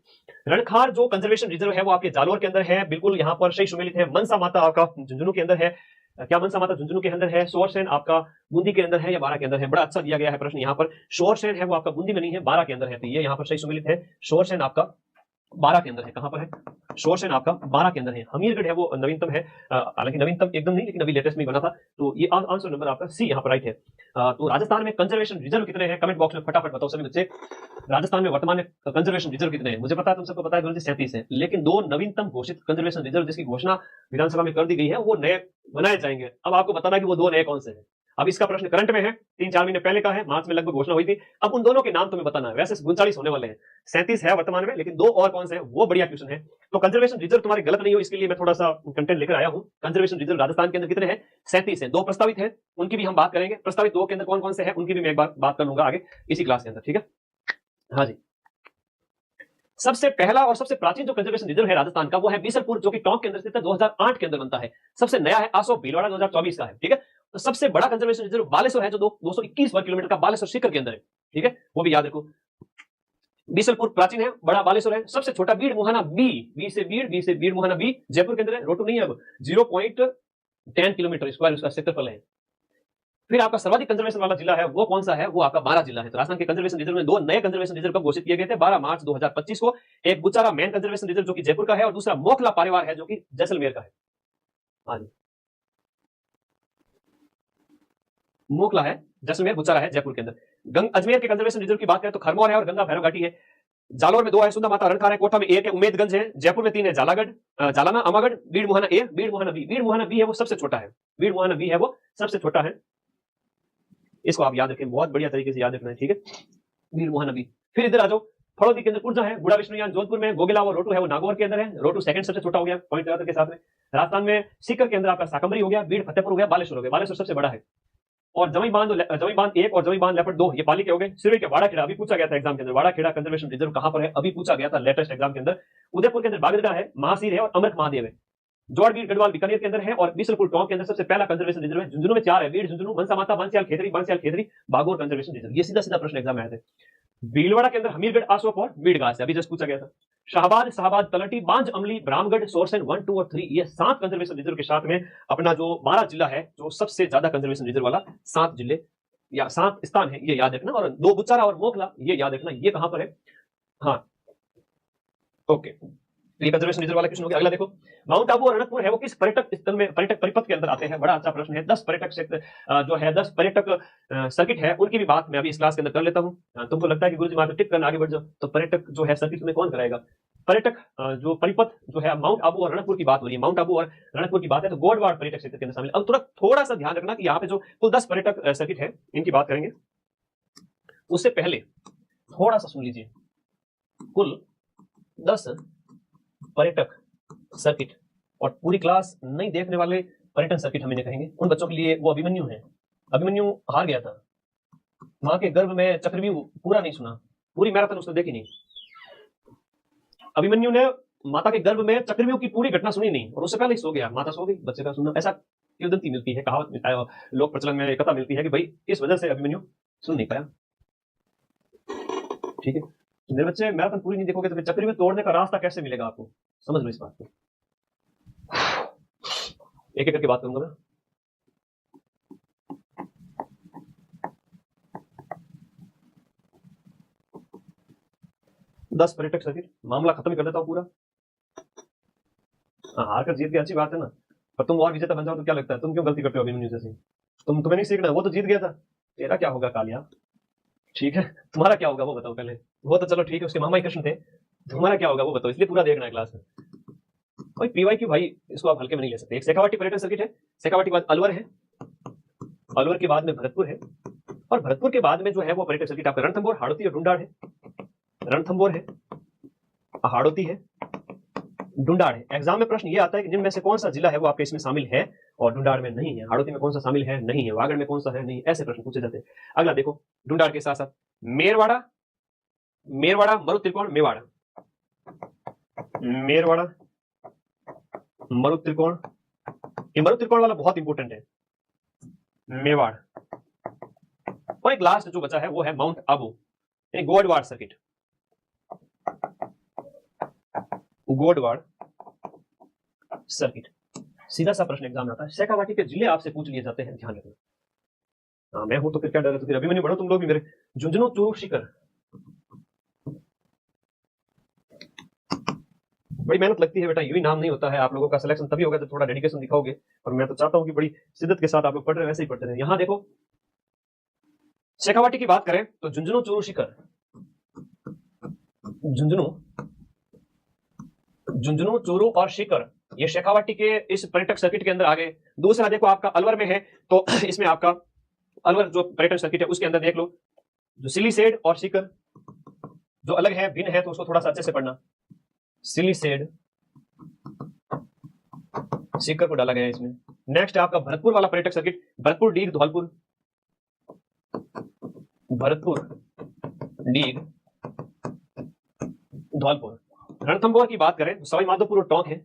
रणखार जो कंजर्वेशन रिजर्व है वो आपके जालोर के अंदर है, बिल्कुल यहाँ पर सही सुमेलित है। मनसा माता आपका झुंझुनू के अंदर है, क्या मनसा माता झुंझुनू के अंदर है? शोरसेन आपका बूंदी के अंदर है या बारा के अंदर है? बड़ा अच्छा दिया गया है प्रश्न यहाँ पर। शोरसेन है वो आपका बूंदी में नहीं है, बारा के अंदर है, तो ये यहाँ पर सही सुमेलित है। शोरसेन आपका बारा के अंदर है, कहां पर है? शोरसेन आपका बारा के अंदर है। हमीरगढ़ है वो नवीनतम है, हालांकि नवीनतम एकदम नहीं, लेकिन अभी लेटेस्ट में बना था, तो ये आंसर नंबर आपका सी यहाँ पर राइट है। तो राजस्थान में कंजर्वेशन रिजर्व कितने हैं? कमेंट बॉक्स में फटाफट बताओ सभी बच्चे। राजस्थान में वर्तमान में कंजर्वेशन रिजर्व कितने हैं? मुझे पता है, तुम सबको पता है 37 है, लेकिन दो नवीनतम घोषित कंजर्वेशन रिजर्व जिसकी घोषणा विधानसभा में कर दी गई है वो नए बनाए जाएंगे। अब आपको बताना है कि वो दो नए कौन से हैं। अब इसका प्रश्न करंट में है, 3-4 महीने पहले का है, मार्च में लगभग घोषणा हुई थी। अब उन दोनों के नाम तुम्हें बताना है। वैसे 39 होने वाले हैं, 37 है वर्तमान में, लेकिन दो और कौन से हैं वो बढ़िया क्वेश्चन है। तो कंजर्वेशन रिजर्व तुम्हारे गलत नहीं हो, इसके लिए मैं थोड़ा सा कंटेंट लेकर आया हूं। कंजर्वेशन रिजर्व राजस्थान के अंदर कितने हैं? 37 है। दो प्रस्तावित है, उनकी भी हम बात करेंगे। प्रस्तावित दो के अंदर कौन कौन से हैं उनकी भी मैं एक बार बात कर लूंगा आगे इसी क्लास के अंदर, ठीक है। हाँ जी, सबसे पहला और सबसे प्राचीन जो कंजर्वेशन रिजर्व है राजस्थान का वो है बीसलपुर, जो कि टोंक के अंदर स्थित है, 2008 के अंदर बनता है। सबसे नया है आसो भीलवाड़ा, 2024 का है, ठीक है। तो सबसे बड़ा कंजर्वेशन रिजर्व बालेश्वर है, जो 221 वर्ग किलोमीटर का बालेश्वर सीकर के अंदर है, ठीक है, वो भी याद रखो। बीसलपुर प्राचीन है, बड़ा बालेश्वर है। सबसे छोटा बीड़ मुहाना बी से बीड़ मुहाना बी जयपुर के अंदर है, रोटू नहीं है, अब 0.10 किलोमीटर स्क्वायर उसका क्षेत्रफल है। फिर आपका सर्वाधिक कंजर्वेशन वाला जिला है वो कौन सा है? वो आपका बारा जिला है। तो राजस्थान के कंजर्वेशन रिजर्व में दो नए कंजर्वेशन रिजर्व कब घोषित किए गए थे? 12 मार्च 2025 को। एक बुचारा मेन कंजर्वेशन रिजर्व जो कि जयपुर का है, और दूसरा मोखला पारेवार है जो कि जैसलमेर का है। हाँ जी, मोखला है जैसलमेर, बुचारा है जयपुर के अंदर। अजमेर के कंजर्वेशन रिजर्व की बात करें तो खरमौर है और गंगा भैरव घाटी है। जालोर में 2 है, सुंदा माता रणखार है, कोटा में 1 है, उम्मेदगंज है, जयपुर में 3 है, जालागढ़, जालाना, अमागढ़, बीड़ मुहाना ए, बीड़ मुहाना बी। बीड़ मुहाना बी है वो सबसे छोटा है, बीड़ मुहाना बी है वो सबसे छोटा है। इसको आप याद रखें, बहुत बढ़िया तरीके से याद रखना है, ठीक है, बीड़ मुहाना बी। फिर इधर आ जाओ, फड़ौदी के अंदर कुर्जा है, गुड़ा विष्णुयान जोधपुर में, गोगेला और रोटू है वो नागौर के अंदर है। रोटू सेकंड सबसे छोटा हो गया पॉइंट के साथ में। राजस्थान में सीकर के अंदर आपका साकंबरी हो गया, बीड़ फतेहपुर हो गया, बालेश्वर हो गया, बालेश्वर सबसे बड़ा है। और जमी बांध 1 और जमी बांध लेपर्ड 2 ये पाली के हो गए। सिरोही के वाड़ा खेड़ा अभी पूछा गया था एग्जाम के अंदर, वाड़ा खेड़ा कंजर्वेशन रिजर्व कहां पर है? अभी पूछा गया था लेटेस्ट एग्जाम के अंदर। उदयपुर के अंदर बागड़गढ़ है, महासीर है और अमृत महादेव है। जोड़बीड़ गढ़वाल बीकानेर के अंदर है, और बीसलपुर टोंक के अंदर सबसे पहला कंजर्वेशन रिजर्व है। झुंझुनू में 4 है, बीड़ झुंझुनू, मनसा माता, बांसियाल खेतरी, बागोर कंजर्वेशन रिजर्व। ये सीधा सीधा प्रश्न एग्जाम में आए थे। भीलवाड़ा के अंदर हमीरगढ़, आसोप और बीड़गाछ अभी जस्ट पूछा गया था। शाहबाद, तलटी, बांज, अमली, ब्राह्मगढ़, सोरसेन 1, 2 और 3 ये 7 कंजर्वेशन रिजर्व के साथ में अपना जो 12 जिला है, जो सबसे ज्यादा कंजर्वेशन रिजर्व वाला 7 जिले या 7 स्थान है, ये याद रखना। और 2 बुचारा और मोखला ये याद रखना, ये कहां पर है? हाँ, ओके, ये कंजर्वेशन रिजर्व वाला क्वेश्चन हो गया। अगला देखो, माउंट आबू और रणकपुर है वो किस पर्यटक स्थल में, पर्यटक परिपथ के अंदर आते हैं? बड़ा अच्छा प्रश्न है। 10 पर्यटक क्षेत्र जो है, 10 पर्यटक सर्किट है, उनकी भी बात मैं अभी इस क्लास के अंदर कर लेता हूं। तुमको लगता है कि गुरुजी मात्र टिक करना आगे बढ़ जाओ, तो पर्यटक जो है सर्किट में कौन कराएगा? पर्यटक जो परिपथ जो है, माउंट आबू और रणकपुर की बात हो रही है, माउंट आबू और रणकपुर की बात है, तो गोडवाड़ पर्यटक क्षेत्र के अंदर शामिल। अब थोड़ा सा ध्यान रखना कि यहाँ पे जो कुल 10 पर्यटक सर्किट है इनकी बात करेंगे, उससे पहले थोड़ा सा सुन लीजिए। कुल 10 पर्यटक सर्किट, और पूरी क्लास नहीं देखने वाले पर्यटन सर्किट हम इन्हें कहेंगे। उन बच्चों के लिए वो अभिमन्यु है। अभिमन्यु हार गया था, मां के गर्भ में चक्रव्यूह पूरा नहीं सुना, पूरी मैराथन उसने देखी नहीं। अभिमन्यु ने माता के गर्भ में चक्रव्यूह की पूरी घटना सुनी नहीं, और उससे पहले ही सो गया, माता सो गई, बच्चे का सुनना। ऐसा किंवदंती मिलती है, कहावत मिलता है, लोक प्रचलन में कथा मिलती है कि भाई इस वजह से अभिमन्यु सुन नहीं पाया, ठीक है। मेरे बच्चे मैराथन पूरी नहीं देखोगे तो फिर चक्री में तोड़ने का रास्ता कैसे मिलेगा आपको? समझ लो इस बात को। एक एक करके बात करूंगा मैं। दस पर्यटक सर्किट, मामला खत्म ही कर देता हूँ पूरा। हार कर जीत गया अच्छी बात है ना, पर तुम और विजेता बन जाओ तो क्या लगता है? तुम क्यों गलती करते हो अभिमन्यु जैसे? तुम्हें नहीं सीखना, वो तो जीत गया था। तेरा क्या होगा कालिया? ठीक है, तुम्हारा क्या होगा वो बताओ पहले। वो तो चलो ठीक है, उसके मामा ही कृष्ण थे, तुम्हारा क्या होगा वो बताओ, इसलिए पूरा देखना है क्लास में। भाई पीवाई की भाई इसको आप हल्के में नहीं ले सकते। एक शेखावाटी पर्यटन सर्किट है, शेखावाटी के बाद अलवर है, अलवर के बाद में भरतपुर है, और भरतपुर के बाद में जो है वो पर्यटन सर्किट आपका रणथंभौर, हाड़ौती और डुंडाड़ है। रणथंभौर है, हाड़ौती है, डुंडाड़ है। एग्जाम में प्रश्न ये आता है कि जिनमें से कौन सा जिला है वो आपके इसमें शामिल है और डुंडाड़ में नहीं है। हाड़ौती में कौन सा शामिल है? नहीं है। वागड़ में कौन सा है? नहीं। ऐसे प्रश्न पूछे जाते हैं। अगला देखो, डुंडाड़ के साथ साथ मेरवाड़ा, मेरवाड़ा मरु त्रिकोण मेवाड़ा, मेरवाड़ा मरु त्रिकोण, ये मरु त्रिकोण वाला बहुत इंपॉर्टेंट है, मेवाड़। और एक लास्ट जो बचा है वो है माउंट आबू, यानी गोडवाड़ सर्किट, गोडवाड़ सर्किट। सीधा सा प्रश्न एग्जाम में आता है। शेखावाटी के जिले आपसे पूछ लिए जाते हैं, ध्यान रखना। मैं हूं तो फिर क्या डर है? तो फिर अभिमन्यु बढ़ो तुम लोग भी मेरे। झुंझुनू, चूरू, सीकर, बड़ी मेहनत लगती है बेटा, यूं ही नाम नहीं होता है। आप लोगों का सिलेक्शन तभी होगा जब थोड़ा डेडिकेशन दिखाओगे, और मैं तो चाहता हूं कि बड़ी शिद्दत के साथ आप लोग पढ़ रहे हैं वैसे ही पढ़ते रहे। यहां देखो, शेखावाटी की बात करें तो झुंझुनू, चूरू, सीकर, झुंझुनू, झुंझुनू, चूरू और सीकर, ये शेखावाटी के इस पर्यटक सर्किट के अंदर आ गए। दूसरा देखो आपका अलवर में है, तो इसमें आपका अलवर जो पर्यटक सर्किट है उसके अंदर देख लो, जो सिलीसेड और सीकर जो अलग है, भिन्न है, तो उसको थोड़ा सा अच्छे से पढ़ना। सिलीसेड, सीकर को डाला गया है इसमें। नेक्स्ट आपका भरतपुर वाला पर्यटक सर्किट, भरतपुर, डीग, धौलपुर, भरतपुर, डीग, धौलपुर। रणथंभौर की बात करें तो सवाई माधोपुर और टोंक है।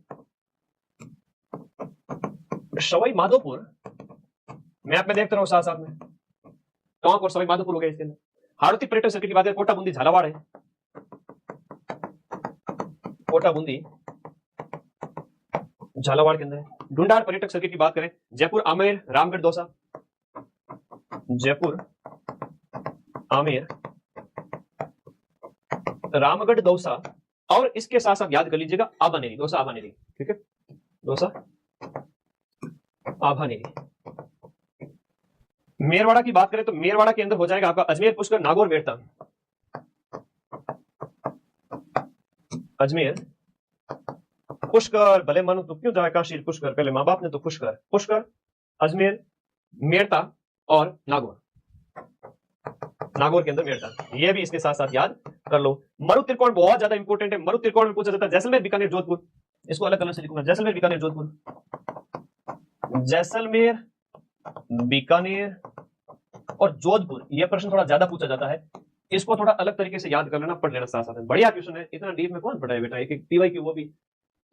सवाई माधोपुर मैप में देखते रहो साथ साथ में, टोंक और सवाई माधोपुर हो गए इसके अंदर। हाड़ौती पर्यटन सर्किट की बात करें, कोटा, बूंदी, झालावाड़ है, कोटा, बूंदी, झालावाड़ के अंदर है। डुंडाड़ पर्यटक सर्किट की बात करें, जयपुर, आमेर, रामगढ़, दौसा, जयपुर, आमेर, रामगढ़, दौसा, और इसके साथ साथ याद कर लीजिएगा आभानेरी, दौसा आभानेरी, ठीक है, दौसा आभानेरी। मेरवाड़ा की बात करें तो मेरवाड़ा के अंदर हो जाएगा आपका अजमेर, पुष्कर, नागौर, मेड़ता, अजमेर, पुष्कर, भले मानो तो क्यों जाए काशी पुष्कर, पहले माँ बाप ने तो पुष्कर, पुष्कर, अजमेर, मेड़ता और नागौर, नागौर के अंदर मेड़ता, ये भी इसके साथ साथ याद कर लो। मरु त्रिकोण बहुत ज्यादा इंपॉर्टेंट है। मरु त्रिकोण में पूछा जाता है जैसलमेर, बीकानेर, जोधपुर, इसको अलग कलर से लिखूंगा, जैसलमेर, बीकानेर, जोधपुर, जैसलमेर, बीकानेर और जोधपुर। यह प्रश्न थोड़ा ज्यादा पूछा जाता है, इसको थोड़ा अलग तरीके से याद कर लेना, पढ़ लेना साथ साथ। बढ़िया क्वेश्चन है, इतना डीप में कौन पढ़ा है बेटा, एक एक पीवाई की वो भी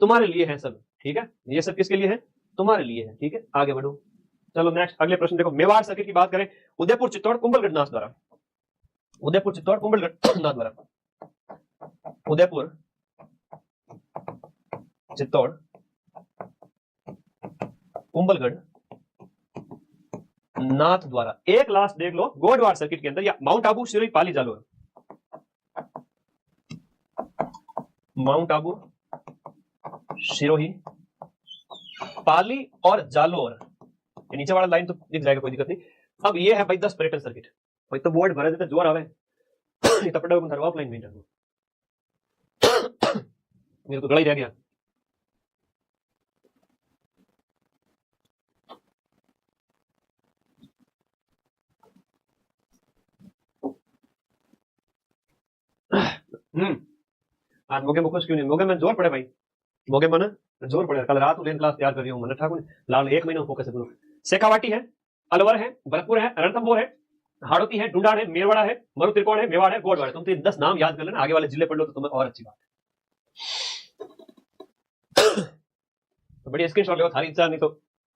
तुम्हारे लिए है सब, ठीक है, ये सब किसके लिए है? तुम्हारे लिए है, ठीक है, आगे बढ़ो। चलो नेक्स्ट अगले प्रश्न देखो, मेवाड़ सर्किट की बात करें, उदयपुर, चित्तौड़, कुंभलगढ़, नाथद्वारा, उदयपुर, चित्तौड़, कुंभलगढ़, नाथद्वारा, उदयपुर, चित्तौड़, कुंभलगढ़, नाथद्वारा। एक लास्ट देख लो गोडवाड़ सर्किट के अंदर, या माउंट आबू, सिरोही, पाली, जालोर, माउंट आबू, सिरोही, पाली और जालोर। ये नीचे वाला लाइन तो दिख जाएगा, कोई दिक्कत नहीं। अब ये है भाई 10 पर्यटन सर्किट, भाई तो बोर्ड भरे देते जोर आवे ऑफलाइन में मेरे तो गला ही रह गया। आज मोगे मुखोश क्यों नहीं? मोगे में जोर पड़े भाई, मोगे मन जोर पड़े। कल रात लेन क्लास तैयार कर रही हूँ मन ठाकुर लाल, 1 महीना फोकस है पूरा। शेखावाटी है, अलवर है, भरतपुर है, रणथंभौर है, हाड़ौती है, डुंडाड़ है, मेरवाड़ा है, मरु त्रिकोण है, मेवाड़ है, गोडवाड़ है। तुम तो 10 नाम याद कर लेना, आगे वाले जिले पढ़ लो तो तुम्हें और अच्छी बात है। तो बड़ी स्क्रीनशॉट लो, थारी इच्छा नहीं तो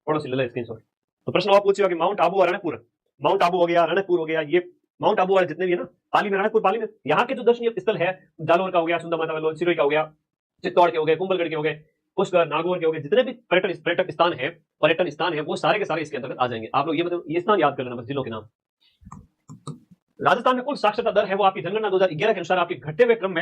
पड़ोसी ले लो स्क्रीनशॉट। तो प्रश्न और पूछिए कि माउंट आबू और रणकपुर, माउंट आबू हो गया, रणकपुर हो गया, ये माउंट आबू वाले जितने भी है ना, पाली में, रणकपुर पाली में, यहाँ के जो दर्शनीय स्थल है, जालोर का हो गया, सुंदर माता वालोर, सिरोही का हो गया, चित्तौड़ के हो गए, कुंभलगढ़ के हो गए, पुष्कर, नागौर के हो गए, जितने भी पर्यटन स्थान है वो सारे के सारे इसके अंतर्गत आ जाएंगे। आप लोग ये मतलब ये स्थान याद कर लेना बस, जिलों के नाम। राजस्थान में कुल साक्षरता दर है वो आपकी जनगणना 2011 के अनुसार आपके घटते हुए क्रम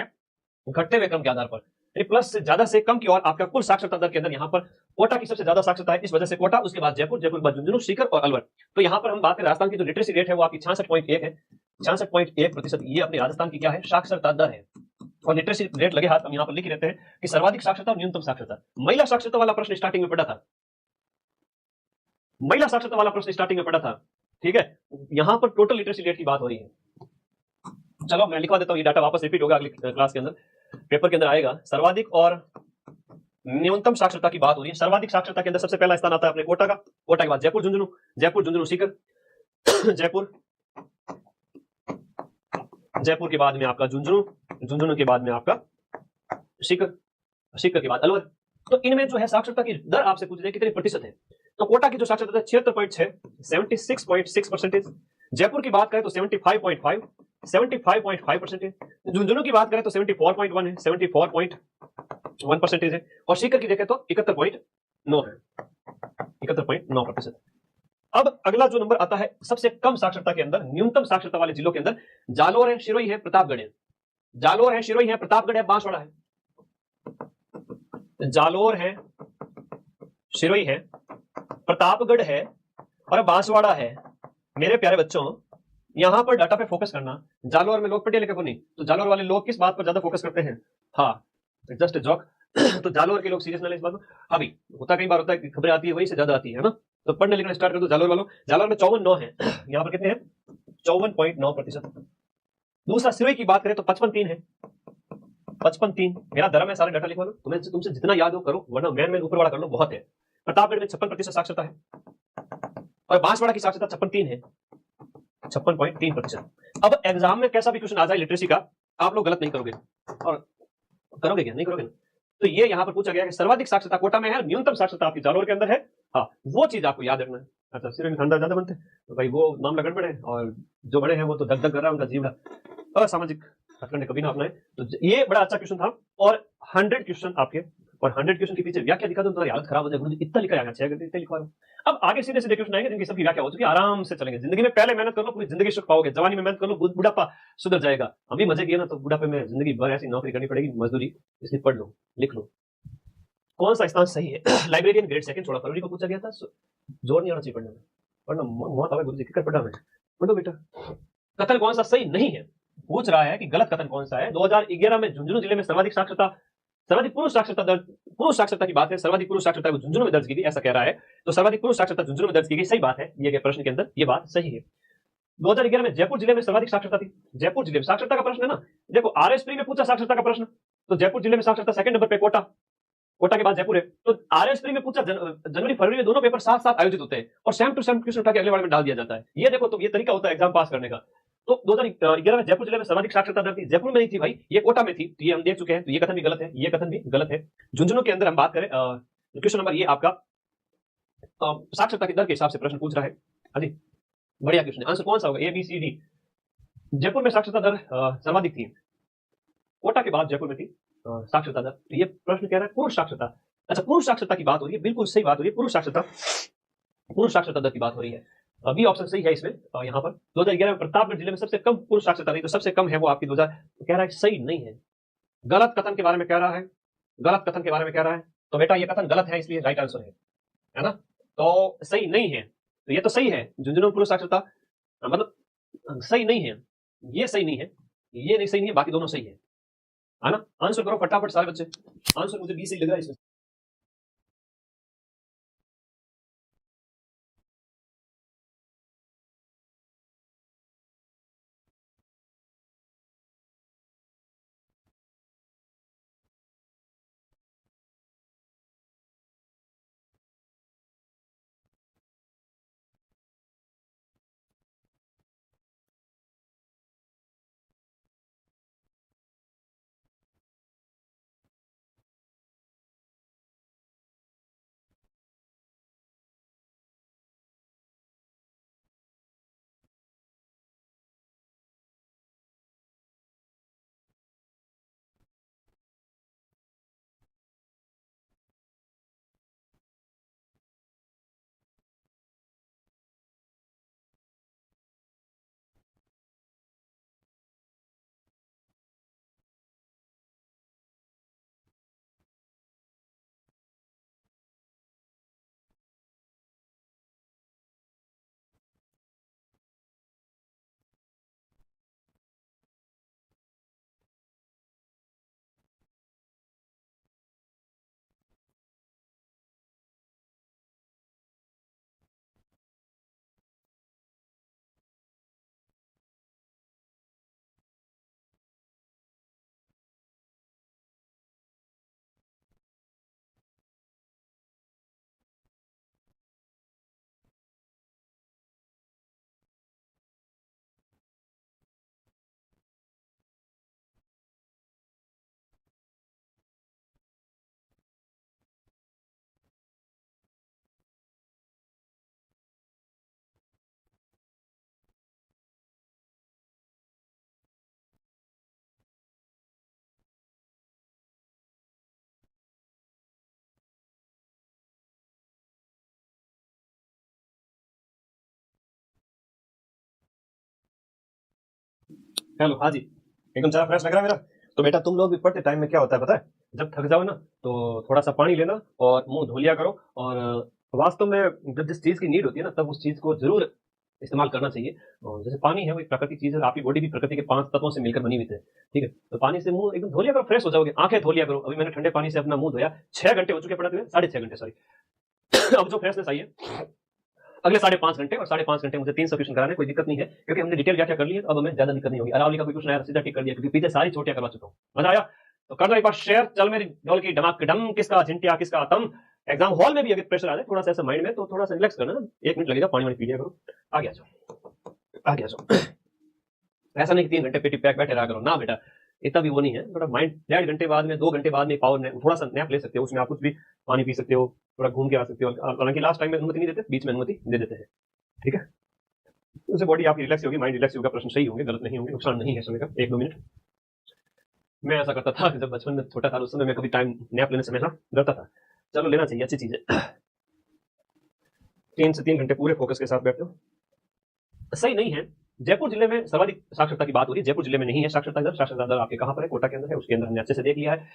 के आधार पर प्लस से ज्यादा से कम की ओर आपका कुल साक्षरता दर के अंदर यहाँ पर कोटा की सबसे ज्यादा साक्षरता है, इस वजह से कोटा, उसके बाद जयपुर, जयपुर के बाद झुंझुनू, सीकर और अलवर। तो यहाँ पर हम बात करें राजस्थान की जो लिटरेसी रेट है वो आपकी 66.1 है, 66.1%। ये अपने राजस्थान की क्या है, साक्षरता दर है। और लिटरेसी रेट लगे हाथ हम यहाँ पर लिख रहते हैं कि सर्वाधिक साक्षरता और न्यूनतम साक्षरता। महिला साक्षरता वाला प्रश्न स्टार्टिंग में पढ़ा था, महिला साक्षरता वाला प्रश्न स्टार्टिंग में पढ़ा था, ठीक है। यहाँ पर टोटल लिटरेसी रेट की बात हो रही है। चलो मैं लिखवा देता हूँ, ये डाटा वापस रिपीट होगा अगली क्लास के अंदर, पेपर के अंदर आएगा। सर्वाधिक और न्यूनतम साक्षरता की बात हो रही है। सर्वाधिक साक्षरता के अंदर सबसे पहला स्थान आता है अपने कोटा का, कोटा के बाद जयपुर झुंझुनू, जयपुर झुंझुनू सीकर, जयपुर, जयपुर के बाद में आपका झुंझुनू, झुंझुनू के बाद में आपका सीकर, सीकर के बाद अलवर। तो इनमें जो है साक्षरता की दर आपसे पूछ रही है कितने प्रतिशत है। तो कोटा की जो साक्षरता है 76.6, 76.6%। जयपुर की बात करें तो 75.5, 75.5%। झुंझुनू की बात करें तो 74.1 है, 74.1% है। और सीकर की देखें तो 71.9 है, 71.9%। अब अगला जो नंबर आता है सबसे कम साक्षरता के अंदर, न्यूनतम साक्षरता वाले जिलों के अंदर, जालोर है, सिरोही है, प्रतापगढ़ है। जालोर है, सिरोही है, प्रतापगढ़ है, बांसवाड़ा है। जालोर है, सिरोही है, प्रतापगढ़ है और बांसवाड़ा है। मेरे प्यारे बच्चों, यहां पर डाटा पे फोकस करना। जालोर में लोग पढ़े लिखे को नहीं, तो जालोर वाले लोग किस बात पर ज्यादा फोकस करते हैं, हाँ जस्ट जॉक। तो जालोर के लोग सीरियस ना ले इस बात में। अभी होता कई बार होता है कि खबरें आती है वही से ज्यादा आती है ना, तो पढ़ने लिखना स्टार्ट कर दो जालोर वालों। जालोर में 54.9 है, यहाँ पर कितने हैं, 54.9%। दूसरा सिरोही की बात करें तो 55.3 है, 55.3। मेरा धर्म है सारे डाटा लिखवा लो, तुम्हें तुमसे जितना याद हो करो, वरना मैन ऊपर वाला कर लो, बहुत है। प्रतापगढ़ में 56% साक्षरता है और बांसवाड़ा की साक्षरता 56.3 है, 56.3%। अब एग्जाम में कैसा भी क्वेश्चन आ जाए लिटरेसी का, आप लोग गलत नहीं करोगे, और करोगे क्या, नहीं करोगे ना। तो ये यहाँ पर पूछा गया कि सर्वाधिक साक्षरता कोटा में है, न्यूनतम साक्षरता आपकी जालोर के अंदर है। हाँ, वो चीज आपको याद रखना है। अच्छा, सिरे में ठंडा ज्यादा बनते हैं तो भाई वो मामला गड़बड़ है, और जो बड़े हैं वो तो धक धक कर रहा है, उनका जीवड़ा असामाजिक हथकंडे कभी ना अपनाए। तो ये बड़ा अच्छा क्वेश्चन था, और 100 क्वेश्चन आपके, और 100 क्वेश्चन के पीछे व्याख्या दिखा दो, तुम्हारी हालत खराब हो जाएगी। इतना लिखा जाएगा, 6 घंटे इतना लिखवा लो। अब आगे सीधे सीधे क्वेश्चन आएंगे जिनकी सबकी व्याख्या हो चुकी है, आराम से चलेंगे। जिंदगी में पहले मेहनत कर लो, पूरी जिंदगी सुख पाओगे। जवानी में मेहनत कर लो, बुढ़ापा सुधर जाएगा। अभी मजे किए ना तो बुढ़ापे में जिंदगी भर ऐसी नौकरी करनी पड़ेगी, मजदूरी। इसलिए पढ़ लो, लिख लो कौन सा स्थान सही है। लाइब्रेरियन ग्रेड सेकंड 16 फरवरी को पूछा गया था। जोर नहीं आना चाहिए पढ़ने में, पढ़ना मौत आवे गुरुजी, किकर पढ़ा में पढ़ो बेटा। कथन कौन सा सही नहीं है, पूछ रहा है कि गलत कथन कौन सा है। 2011 में झुंझुनू जिले में सर्वाधिक साक्षरता, सर्वाधिक पुरुष साक्षरता दर, पुरुष साक्षरता की बात है, सर्वाधिक पुरुष साक्षरता झुंझुनू में दर्ज की गई, ऐसा कह रहा है। तो सर्वाधिक पुरुष साक्षरता झुंझुनू में दर्ज की गई, सही बात है। ये प्रश्न के अंदर ये बात सही है। 2011 में जयपुर जिले में सर्वाधिक साक्षरता थी। जयपुर जिले में साक्षरता का प्रश्न है ना, देखो आरएस प्री में पूछा साक्षरता का प्रश्न, तो जयपुर जिले में साक्षरता सेकंड नंबर पे, कोटा, कोटा के बाद जयपुर है। तो आरएस प्री में पूछा जनवरी फरवरी में दोनों पेपर साथ साथ आयोजित होते हैं, और सेम टू सेम क्वेश्चन उठा के अगले वाले में डाल दिया जाता है। ये देखो, तो ये तरीका होता है एग्जाम पास करने का। तो 2011 में जयपुर जिले में सर्वाधिक साक्षरता दर थी, जयपुर में नहीं थी भाई, ये कोटा में थी। तो ये हम देख चुके हैं, तो ये कथन भी गलत है, ये कथन भी गलत है। झुंझुनू के अंदर हम बात करें, क्वेश्चन नंबर ये आपका साक्षरता की दर के हिसाब से प्रश्न पूछ रहा है। हाँ जी, बढ़िया क्वेश्चन है। आंसर कौन सा होगा, A B C D. Jaipur में साक्षरता दर सर्वाधिक थी, कोटा के बाद जयपुर में थी साक्षरता दर। तो ये प्रश्न कह रहा है पुरुष साक्षरता। अच्छा, पुरुष साक्षरता की बात हो रही है, बिल्कुल सही बात हो रही है, पुरुष साक्षरता दर की बात हो रही है। बी ऑप्शन सही है इसमें। यहाँ पर 2011 में प्रतापगढ़ जिले में सबसे कम पुरुष साक्षरता थी, तो सबसे कम है वो आपकी 2000, कह रहा है सही नहीं है, गलत कथन के बारे में कह रहा है, गलत कथन के बारे में कह रहा है। तो बेटा ये कथन गलत है, इसलिए राइट आंसर है ना। तो सही नहीं है, तो ये तो सही है, झुंझुनू पुरुष साक्षरता मतलब सही नहीं है, ये सही नहीं है, ये नहीं सही नहीं है, बाकी दोनों सही है ना। आंसर करो फटाफट सारे बच्चे, आंसर मुझे बी सही लग रहा है इसमें। हेलो, हाँ जी, एकदम चेहरा फ्रेश लग रहा है मेरा। तो बेटा तुम लोग भी पढ़ते टाइम में क्या होता है पता है, जब थक जाओ ना तो थोड़ा सा पानी लेना और मुंह धो लिया करो। और वास्तव में जब जिस चीज की नीड होती है ना तब उस चीज को जरूर इस्तेमाल करना चाहिए। और जैसे पानी है वो एक प्राकृतिक चीज है, आपकी बॉडी भी प्रकृति के 5 तत्वों से मिलकर बनी हुई है, ठीक है। तो पानी से मुंह एकदम धो लिया करो, फ्रेश हो जाओगे। आंखें धो लिया करो। अभी मैंने ठंडे पानी से अपना मुंह धोया, 6 घंटे हो चुके पड़े हुए, 6.5 घंटे सॉरी। अब जो फ्रेशनेस आई है अगले 5.5 घंटे, और 5.5 घंटे मुझे 3 क्वेश्चन कराने, कोई दिक्कत नहीं है क्योंकि हमने डिटेल क्या क्या कर ली है। अब हमें ज्यादा दिक्कत नहीं होगी। अरावली का कोई क्वेश्चन आया सीधा टिक कर दिया, क्योंकि पीछे सारी छोटियां करवा चुका हूँ। मजा आया तो कर दो एक बार शेयर। चल मेरी ढोल की धमाक डम, किसका झिंटिया किसका तम। एग्जाम हॉल में भी अगर प्रेशर आ जाए थोड़ा सा ऐसा माइंड में, तो थोड़ा सा रिलैक्स करना ना, 1 मिनट लगेगा, पानी वानी पी लिया करो। आ गया जाओ, आ गया जाओ। ऐसा नहीं कि 3 घंटे पेटी पैक बैठे रहा करो ना बेटा, इतना भी वो नहीं है। थोड़ा माइंड 1.5 घंटे बाद में, 2 घंटे बाद में पावर नैप, थोड़ा सा नैप ले सकते हो। उसमें आप कुछ भी पानी पी सकते हो, थोड़ा घूम के आ सकते हो। हालांकि लास्ट टाइम में अनुमति नहीं देते, बीच में अनुमति दे देते हैं, ठीक है। उससे बॉडी आपकी रिलैक्स होगी, माइंड रिलैक्स होगा, प्रश्न सही होंगे, गलत नहीं होंगे, नुकसान नहीं है समय का। 1-2 मिनट मैं ऐसा करता था जब बचपन में छोटा था, उस समय मैं कभी टाइम नैप लेने से हमेशा डरता था। चलो लेना चाहिए, अच्छी चीज है। 3 से 3 घंटे पूरे फोकस के साथ बैठते हो, सही नहीं है। जयपुर जिले में सर्वाधिक साक्षरता की बात हो रही है, जयपुर जिले में नहीं है साक्षरता दर। साक्षरता दर आपके कहां पर है? कोटा के अंदर है, उसके अंदर हमने अच्छे से देख लिया है।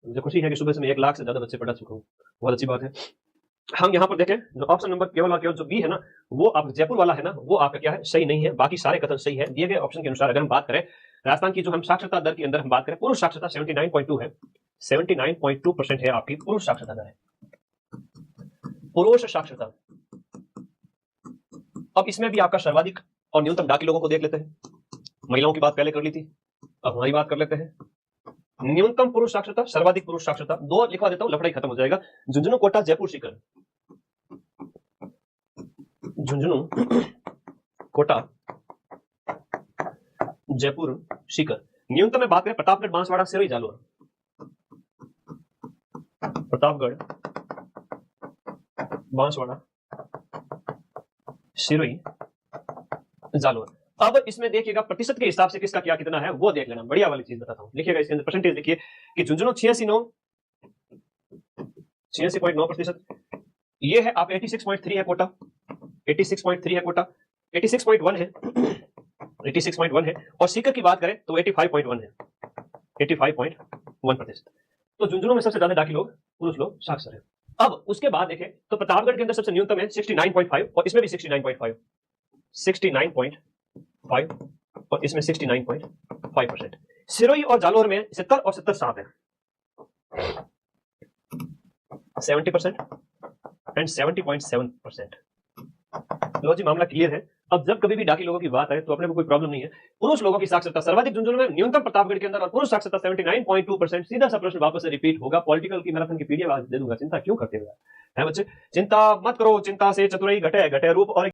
मुझे खुशी है कि सुबह से मैं 1 लाख से ज्यादा बच्चे पढ़ा चुका हूँ, बहुत अच्छी बात है। हम यहाँ पर देखें, जो ऑप्शन नंबर केवल और केवल जो बी है ना, वो आप जयपुर वाला है ना, वो आपका क्या है? सही नहीं है। बाकी सारे कथन सही है। दिए गए ऑप्शन के अनुसार अगर हम बात करें राजस्थान की, जो हम साक्षरता दर के अंदर हम बात करें, पुरुष साक्षरता 79.2 है, 79.2% है आपकी पुरुष साक्षरता दर है, पुरुष साक्षरता। अब इसमें भी आपका सर्वाधिक और न्यूनतम डाकी लोगों को देख लेते हैं। महिलाओं की बात पहले कर ली थी, अब हमारी बात कर लेते हैं। न्यूनतम पुरुष साक्षरता, सर्वाधिक पुरुष साक्षरता, 2 लिखवा देता हूं, लफड़ा ही खत्म हो जाएगा। झुंझुनू, कोटा, जयपुर, सीकर। झुंझुनू, कोटा, जयपुर, सीकर। न्यूनतम में बात करें प्रतापगढ़, बांसवाड़ा, सिरोही, जालोर। प्रतापगढ़, बांसवाड़ा, सिरोही, जालोर। अब इसमें देखिएगा प्रतिशत के हिसाब से किसका क्या कितना है वो देख लेना। बढ़िया वाली चीज बताता हूं, लिखिएगा इसके अंदर परसेंटेज देखिए कि झुंझुनू 86.9%, ये है आप 86.3 है कोटा, 86.3 है कोटा, 86.1 है, 86.1 है। और सीकर की बात करें तो 85.1 है, 85.1%। तो झुंझुनू में सबसे ज्यादा दाखिल लोग पुरुष लोग साक्षर है। अब उसके बाद देखें तो प्रतापगढ़ के अंदर सबसे न्यूनतम है 69.5, और इसमें भी 69.5, 69.5 और इसमें 69.5%। सिरोही और जालोर में 70 और 70 साथ है, 70% एंड 70.7%। लो जी, मामला क्लियर है। अब जब कभी भी डाकी लोगों की बात आए तो अपने को कोई प्रॉब्लम नहीं है। पुरुष लोगों की साक्षरता सर्वाधिक झुंझुनू में, न्यूनतम प्रतापगढ़ के अंदर, और पुरुष साक्षरता 79.2%। सीधा सा प्रश्न वापस से रिपीट होगा, पॉलिटिकल की मैराथन की पीडीएफ आज दे दूंगा। चिंता क्यों करते हो है बच्चे? चिंता मत करो, चिंता से चतुराई घटे, घटे रूप और